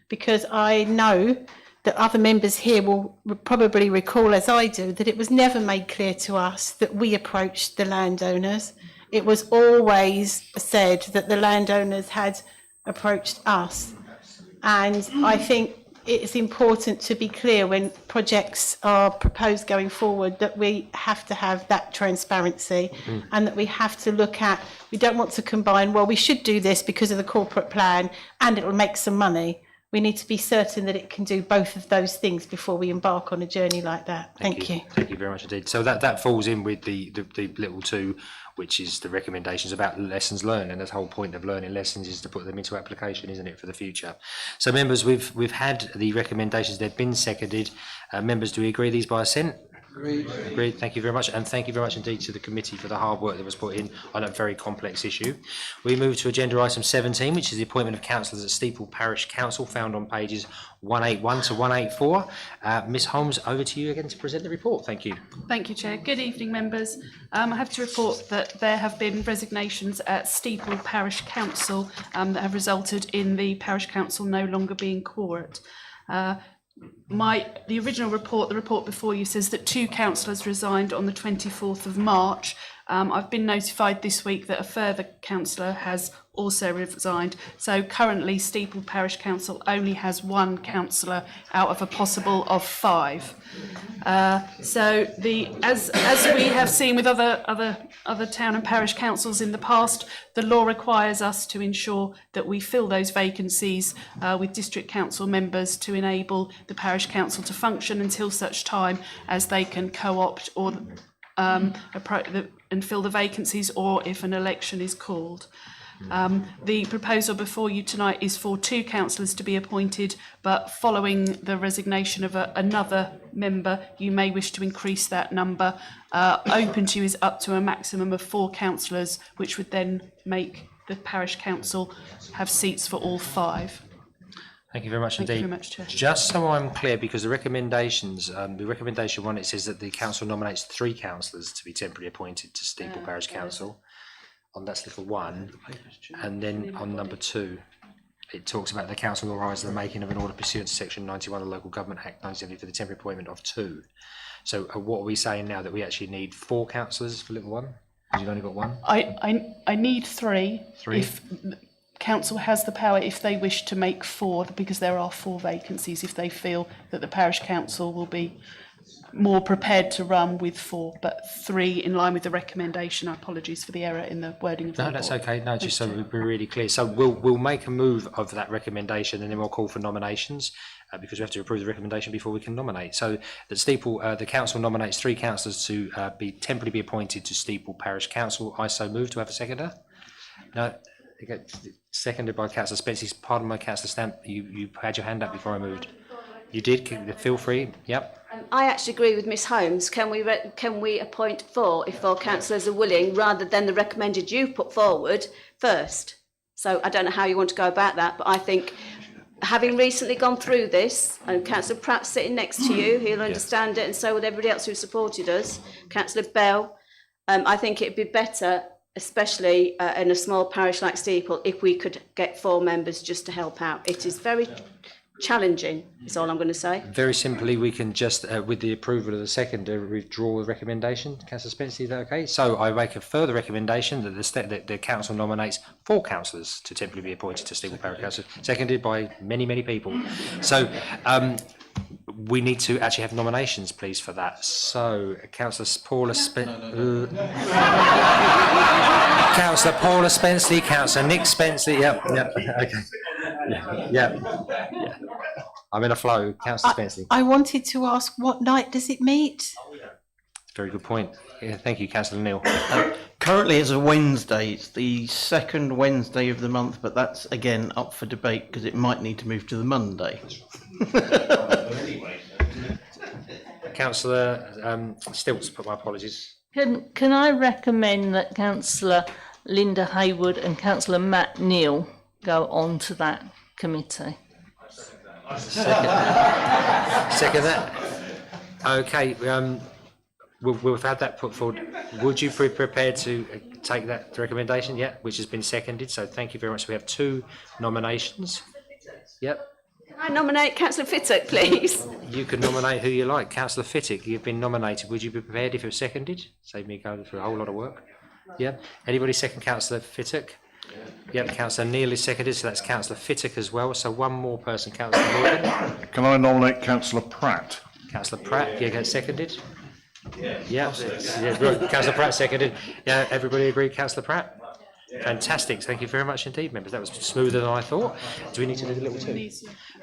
because I know that other members here will probably recall, as I do, that it was never made clear to us that we approached the landowners. It was always said that the landowners had approached us. And I think it's important to be clear when projects are proposed going forward that we have to have that transparency, and that we have to look at, we don't want to combine, well, we should do this because of the corporate plan and it'll make some money. We need to be certain that it can do both of those things before we embark on a journey like that. Thank you. Thank you very much indeed. So that falls in with the little two, which is the recommendations about lessons learned, and the whole point of learning lessons is to put them into application, isn't it, for the future? So members, we've had the recommendations, they've been seconded. Members, do we agree these by assent? Agreed. Thank you very much. And thank you very much indeed to the committee for the hard work that was put in on a very complex issue. We move to agenda item 17, which is the appointment of councillors at Steeple Parish Council, found on pages 181 to 184. Ms Holmes, over to you again to present the report. Thank you. Thank you, Chair. Good evening, members. I have to report that there have been resignations at Steeple Parish Council that have resulted in the Parish Council no longer being quorate. The original report, the report before you, says that 2 councillors resigned on the 24th of March. I've been notified this week that a further councillor has also resigned. So currently Steeple Parish Council only has 1 councillor out of a possible of 5. So as we have seen with other town and parish councils in the past, the law requires us to ensure that we fill those vacancies with district council members to enable the parish council to function until such time as they can co-opt or and fill the vacancies, or if an election is called. The proposal before you tonight is for 2 councillors to be appointed, but following the resignation of another member, you may wish to increase that number. Open to you is up to a maximum of 4 councillors, which would then make the parish council have seats for all 5. Thank you very much indeed. Thank you very much, Chair. Just so I'm clear, because the recommendations, the recommendation 1, it says that the council nominates 3 councillors to be temporarily appointed to Steeple Parish Council. On that's little 1, and then on number 2, it talks about the council authorises the making of an order pursuant to section 91 of the Local Government Act 1970 for the temporary appointment of 2. So what are we saying now, that we actually need 4 councillors for little 1? Because you've only got 1. I need 3. 3. If council has the power, if they wish to make 4, because there are 4 vacancies, if they feel that the parish council will be more prepared to run with 4, but 3 in line with the recommendation. Apologies for the error in the wording of the No, report. that's okay. No, just so we're really clear. So we'll make a move of that recommendation, and then we'll call for nominations, because we have to approve the recommendation before we can nominate. So that Steeple, the council nominates 3 councillors to be temporarily appointed to Steeple Parish Council. I so move. To have a seconder? No. Seconded by Councillor Spencer. Pardon my Councillor Stamp. You had your hand up before I moved. You did. Feel free. Yep. I actually agree with Miss Holmes. Can we appoint 4 if 4 councillors are willing, rather than the recommended you put forward first? So I don't know how you want to go about that, but I think, having recently gone through this, and Councillor Pratt sitting next to you, he'll understand it, and so will everybody else who supported us, Councillor Bell, I think it'd be better, especially in a small parish like Steeple, if we could get 4 members just to help out. It is very challenging, is all I'm going to say. Very simply, we can just, with the approval of the seconder, withdraw the recommendation. Councillor Spencer, is that okay? So I make a further recommendation that the council nominates 4 councillors to temporarily be appointed to Steeple Parish Council, seconded by many people. So we need to actually have nominations, please, for that. So Councillor Paula Spencer, Councillor Paula Spencer, Councillor Nick Spencer. Yep, okay. Yeah. I'm in a flow. Councillor Spencer. I wanted to ask, what night does it meet? Very good point. Yeah, thank you, Councillor Neil. Currently it's a Wednesday. It's the 2nd Wednesday of the month, but that's again up for debate because it might need to move to the Monday. Councillor Stilts, my apologies. Can I recommend that Councillor Linda Haywood and Councillor Matt Neal go on to that committee? Second that. Okay, we've had that put forward. Would you be prepared to take that recommendation? Yeah, which has been seconded. So thank you very much. We have 2 nominations. Yep. Can I nominate Councillor Fittock, please? You can nominate who you like. Councillor Fittock, you've been nominated. Would you be prepared if it was seconded? Save me going through a whole lot of work. Yeah. Anybody second Councillor Fittock? Yep, Councillor Neil is seconded, so that's Councillor Fittock as well. So one more person, Councillor Morgan. Can I nominate Councillor Pratt? Councillor Pratt, you get seconded? Yeah. Councillor Pratt seconded. Yeah, everybody agree, Councillor Pratt? Fantastic. Thank you very much indeed, members. That was smoother than I thought. Do we need to do little 2?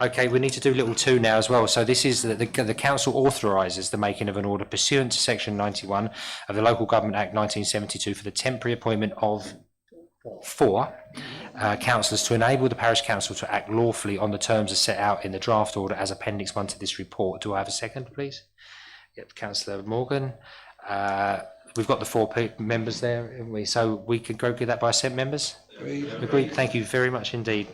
Okay, we need to do little 2 now as well. So this is the council authorises the making of an order pursuant to section 91 of the Local Government Act 1972 for the temporary appointment of 4 councillors to enable the parish council to act lawfully on the terms as set out in the draft order as appendix 1 to this report. Do I have a second, please? Yep, Councillor Morgan. We've got the four members there, haven't we? So we could go get that by set members? Agreed. Thank you very much indeed.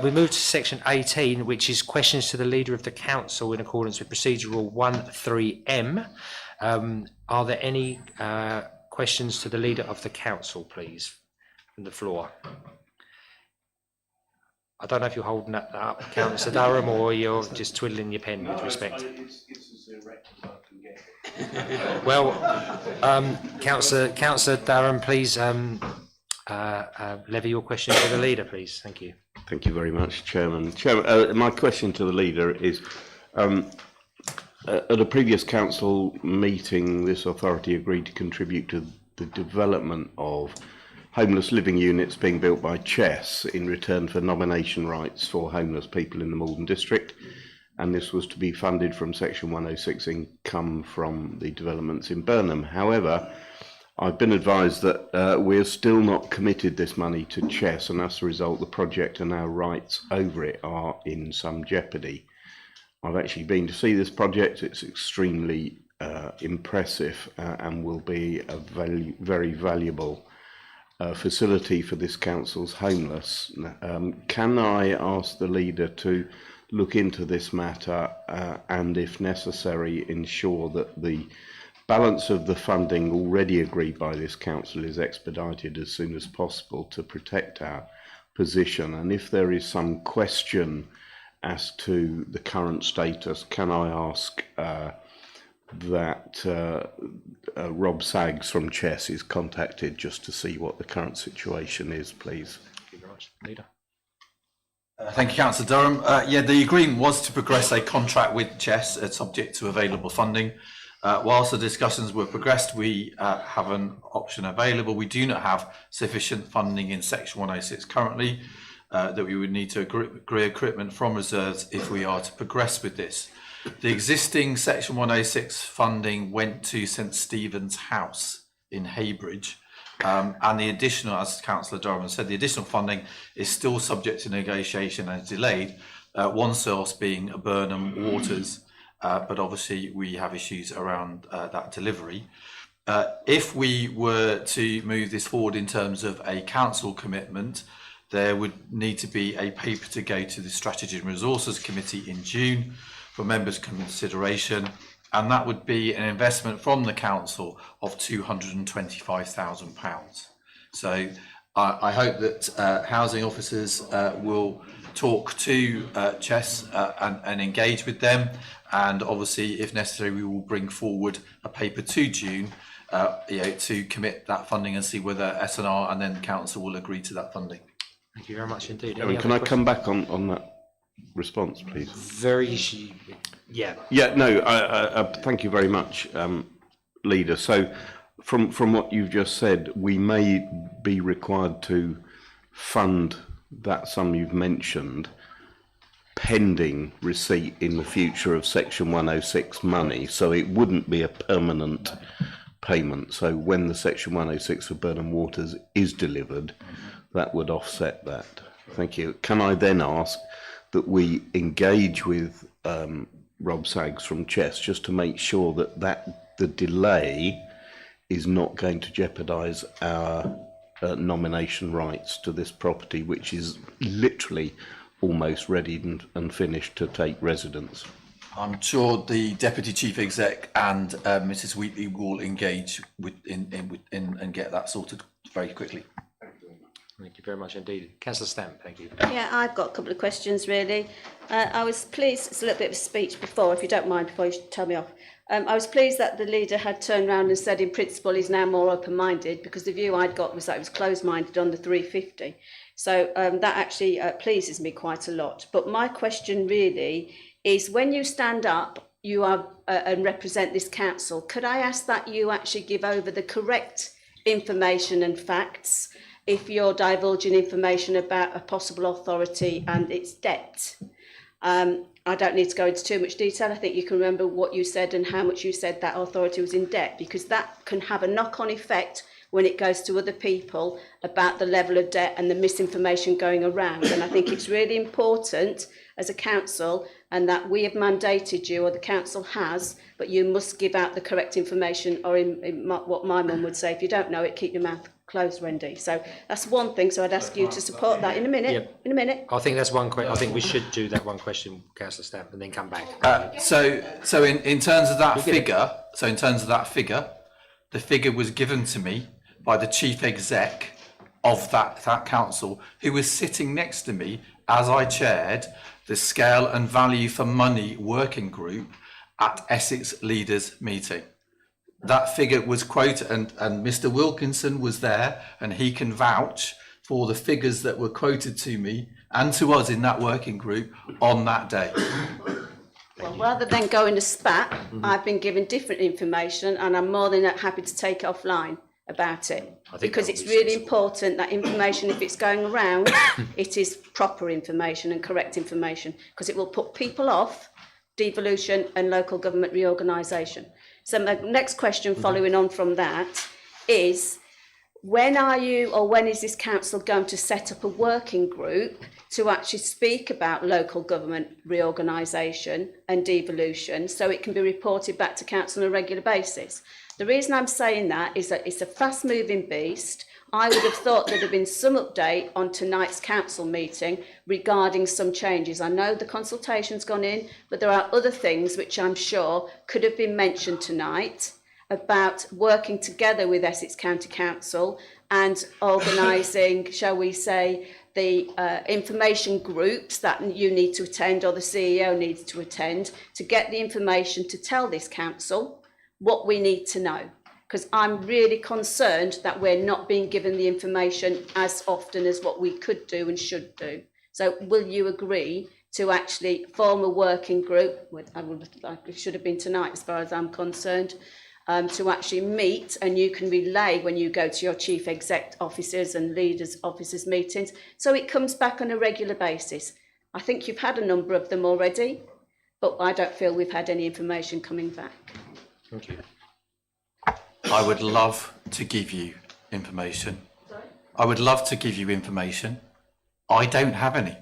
We move to section 18, which is questions to the Leader of the Council in accordance with Procedure Rule 13M. Are there any questions to the Leader of the Council, please, from the floor? I don't know if you're holding that up, Councillor Durham, or you're just twiddling your pen with respect. Well, Councillor Durham, please levy your question to the Leader, please. Thank you. Thank you very much, Chairman. My question to the Leader is, at a previous council meeting, this authority agreed to contribute to the development of homeless living units being built by Chess in return for nomination rights for homeless people in the Maldon district, and this was to be funded from Section 106 income from the developments in Burnham. However, I've been advised that we're still not committed this money to Chess, and as a result the project and our rights over it are in some jeopardy. I've actually been to see this project. It's extremely impressive and will be a very valuable facility for this council's homeless. Can I ask the Leader to look into this matter and, if necessary, ensure that the balance of the funding already agreed by this council is expedited as soon as possible to protect our position? And if there is some question as to the current status, can I ask that Rob Saggs from Chess is contacted just to see what the current situation is, please? Thank you very much. Leader. Thank you, Councillor Durham. Yeah, the agreement was to progress a contract with Chess subject to available funding. Whilst the discussions were progressed, we have an option available. We do not have sufficient funding in Section 106 currently that we would need to agree equipment from reserves if we are to progress with this. The existing Section 106 funding went to St Stephen's House in Heybridge, and the additional, as Councillor Durham said, the additional funding is still subject to negotiation and is delayed, one source being Burnham Waters, but obviously we have issues around that delivery. If we were to move this forward in terms of a council commitment, there would need to be a paper to go to the Strategy and Resources Committee in June for members' consideration, and that would be an investment from the council of £225,000. So I hope that housing officers will talk to Chess and engage with them, and obviously, if necessary, we will bring forward a paper to June to commit that funding and see whether SNR and then the council will agree to that funding. Thank you very much indeed. Can I come back on that response, please? Yeah. Yeah, no, thank you very much, Leader. So from what you've just said, we may be required to fund that sum you've mentioned pending receipt in the future of Section 106 money, so it wouldn't be a permanent payment. So when the Section 106 for Burnham Waters is delivered, that would offset that. Thank you. Can I then ask that we engage with Rob Saggs from Chess just to make sure that the delay is not going to jeopardise our nomination rights to this property, which is literally almost ready and finished to take residence? I'm sure the Deputy Chief Exec and Mrs Wheatley will engage and get that sorted very quickly. Thank you very much indeed. Councillor Stamp, thank you. Yeah, I've got a couple of questions really. I was pleased, it's a little bit of a speech before, if you don't mind, before you tell me off. I was pleased that the Leader had turned around and said in principle he's now more open-minded, because the view I'd got was that he was closed-minded on the 350. So that actually pleases me quite a lot. But my question really is, when you stand up you are and represent this council, could I ask that you actually give over the correct information and facts if you're divulging information about a possible authority and its debt? I don't need to go into too much detail. I think you can remember what you said and how much you said that authority was in debt, because that can have a knock-on effect when it goes to other people about the level of debt and the misinformation going around. And I think it's really important as a council, and that we have mandated you, or the council has, but you must give out the correct information, or what my mum would say, if you don't know it, keep your mouth closed, Wendy. So that's one thing. So I'd ask you to support that in a minute. Yep. In a minute. I think that's one question. I think we should do that one question, Councillor Stamp, and then come back. So in terms of that figure, the figure was given to me by the chief exec of that council, who was sitting next to me as I chaired the Scale and Value for Money working group at Essex Leaders Meeting. That figure was quoted, and Mr. Wilkinson was there, and he can vouch for the figures that were quoted to me and to us in that working group on that day. Well, rather than going to spat, I've been given different information, and I'm more than happy to take it offline about it, because it's really important that information, if it's going around, it is proper information and correct information, because it will put people off devolution and local government reorganisation. So my next question following on from that is, when are you, or when is this council going to set up a working group to actually speak about local government reorganisation and devolution, so it can be reported back to council on a regular basis? The reason I'm saying that is that it's a fast-moving beast. I would have thought there'd have been some update on tonight's council meeting regarding some changes. I know the consultation's gone in, but there are other things which I'm sure could have been mentioned tonight about working together with Essex County Council and organising, shall we say, the information groups that you need to attend, or the CEO needs to attend, to get the information to tell this council what we need to know. Because I'm really concerned that we're not being given the information as often as what we could do and should do. So will you agree to actually form a working group, it should have been tonight as far as I'm concerned, to actually meet, and you can relay when you go to your chief exec officers and leaders officers meetings, so it comes back on a regular basis. I think you've had a number of them already, but I don't feel we've had any information coming back. Thank you. I would love to give you information. I would love to give you information. I don't have any.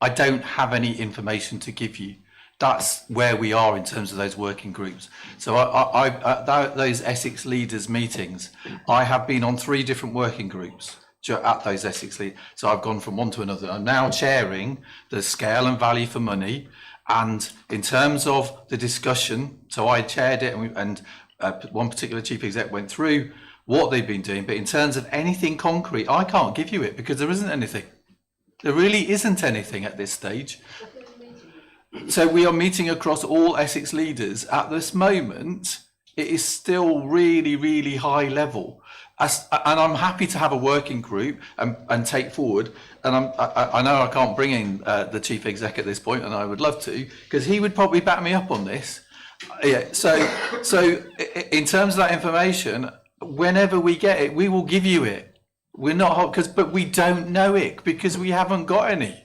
I don't have any information to give you. That's where we are in terms of those working groups. So those Essex leaders meetings, I have been on 3 different working groups at those Essex leaders. So I've gone from one to another. I'm now chairing the Scale and Value for Money. And in terms of the discussion, so I chaired it, and one particular chief exec went through what they've been doing. But in terms of anything concrete, I can't give you it because there isn't anything. There really isn't anything at this stage. So we are meeting across all Essex leaders at this moment. It is still really, really high level. And I'm happy to have a working group and take forward. And I know I can't bring in the chief exec at this point, and I would love to, because he would probably back me up on this. Yeah. So in terms of that information, whenever we get it, we will give you it. We're not but we don't know it because we haven't got any.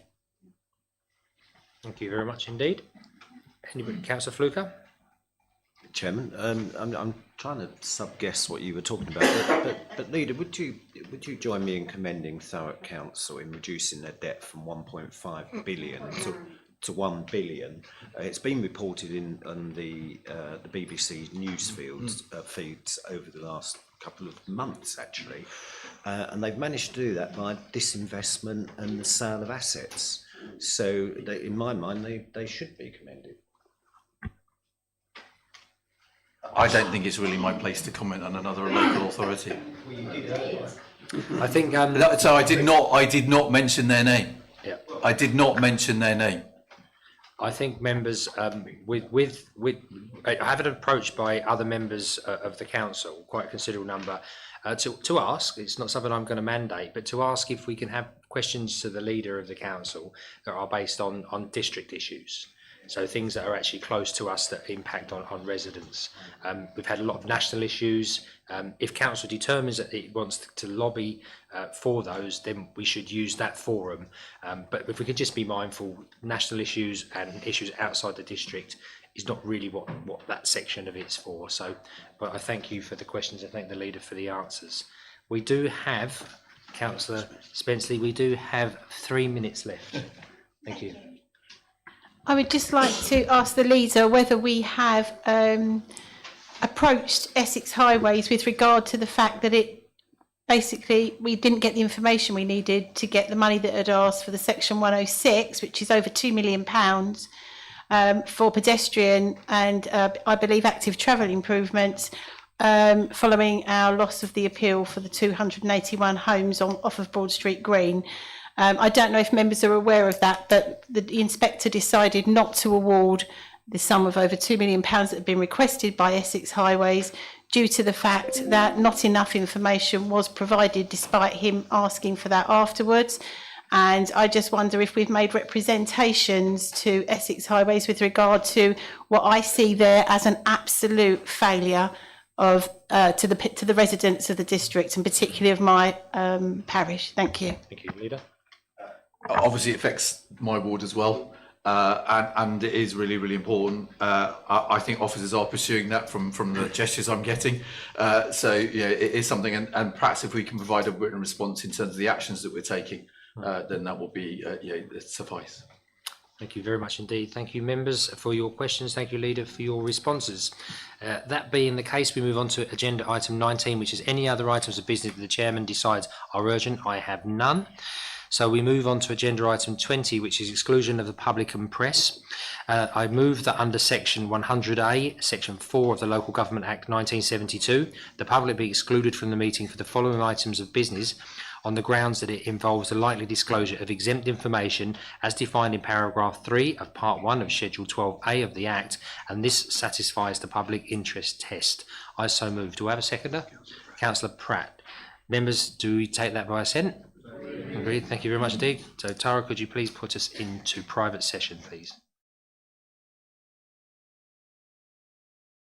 Thank you very much indeed. Anybody, Councillor Fluker? Chairman, I'm trying to sub-guess what you were talking about, but Leader, would you join me in commending Thurrock Council in reducing their debt from 1.5 billion to 1 billion? It's been reported on the BBC news feeds over the last couple of months, actually, and they've managed to do that by disinvestment and the sale of assets. So, in my mind, they should be commended. I don't think it's really my place to comment on another local authority. I think so. I did not mention their name. Yeah. I did not mention their name. I think members I have been approached by other members of the council, quite a considerable number, to ask. It's not something I'm going to mandate, but to ask if we can have questions to the leader of the council that are based on district issues. So things that are actually close to us that impact on residents. We've had a lot of national issues. If council determines that it wants to lobby for those, then we should use that forum. But if we could just be mindful, national issues and issues outside the district is not really what that section of it's for. So, but I thank you for the questions. I thank the leader for the answers. We do have, Councillor Spenceley, we do have 3 minutes left. Thank you. I would just like to ask the leader whether we have approached Essex Highways with regard to the fact that basically we didn't get the information we needed to get the money that had asked for the Section 106, which is over £2 million for pedestrian and I believe active travel improvements following our loss of the appeal for the 281 homes off of Broad Street Green. I don't know if members are aware of that, but the inspector decided not to award the sum of over £2 million that had been requested by Essex Highways due to the fact that not enough information was provided despite him asking for that afterwards. And I just wonder if we've made representations to Essex Highways with regard to what I see there as an absolute failure of to the residents of the district and particularly of my parish. Thank you. Thank you, Leader. Obviously, it affects my ward as well, and it is really, really important. I think officers are pursuing that from the gestures I'm getting. So, yeah, it is something, and perhaps if we can provide a written response in terms of the actions that we're taking, then that will be suffice. Thank you very much indeed. Thank you, members, for your questions. Thank you, Leader, for your responses. That being the case, we move on to agenda item 19, which is any other items of business that the chairman decides are urgent. I have none. So we move on to agenda item 20, which is exclusion of the public and press. I move that under section 100A, section 4 of the Local Government Act 1972, the public be excluded from the meeting for the following items of business on the grounds that it involves the likely disclosure of exempt information as defined in paragraph 3 of part 1 of schedule 12A of the Act, and this satisfies the public interest test. I so move. Do I have a seconder? Councillor Pratt. Members, do we take that by assent? Agreed. Thank you very much indeed. So, Tara, could you please put us into private session, please?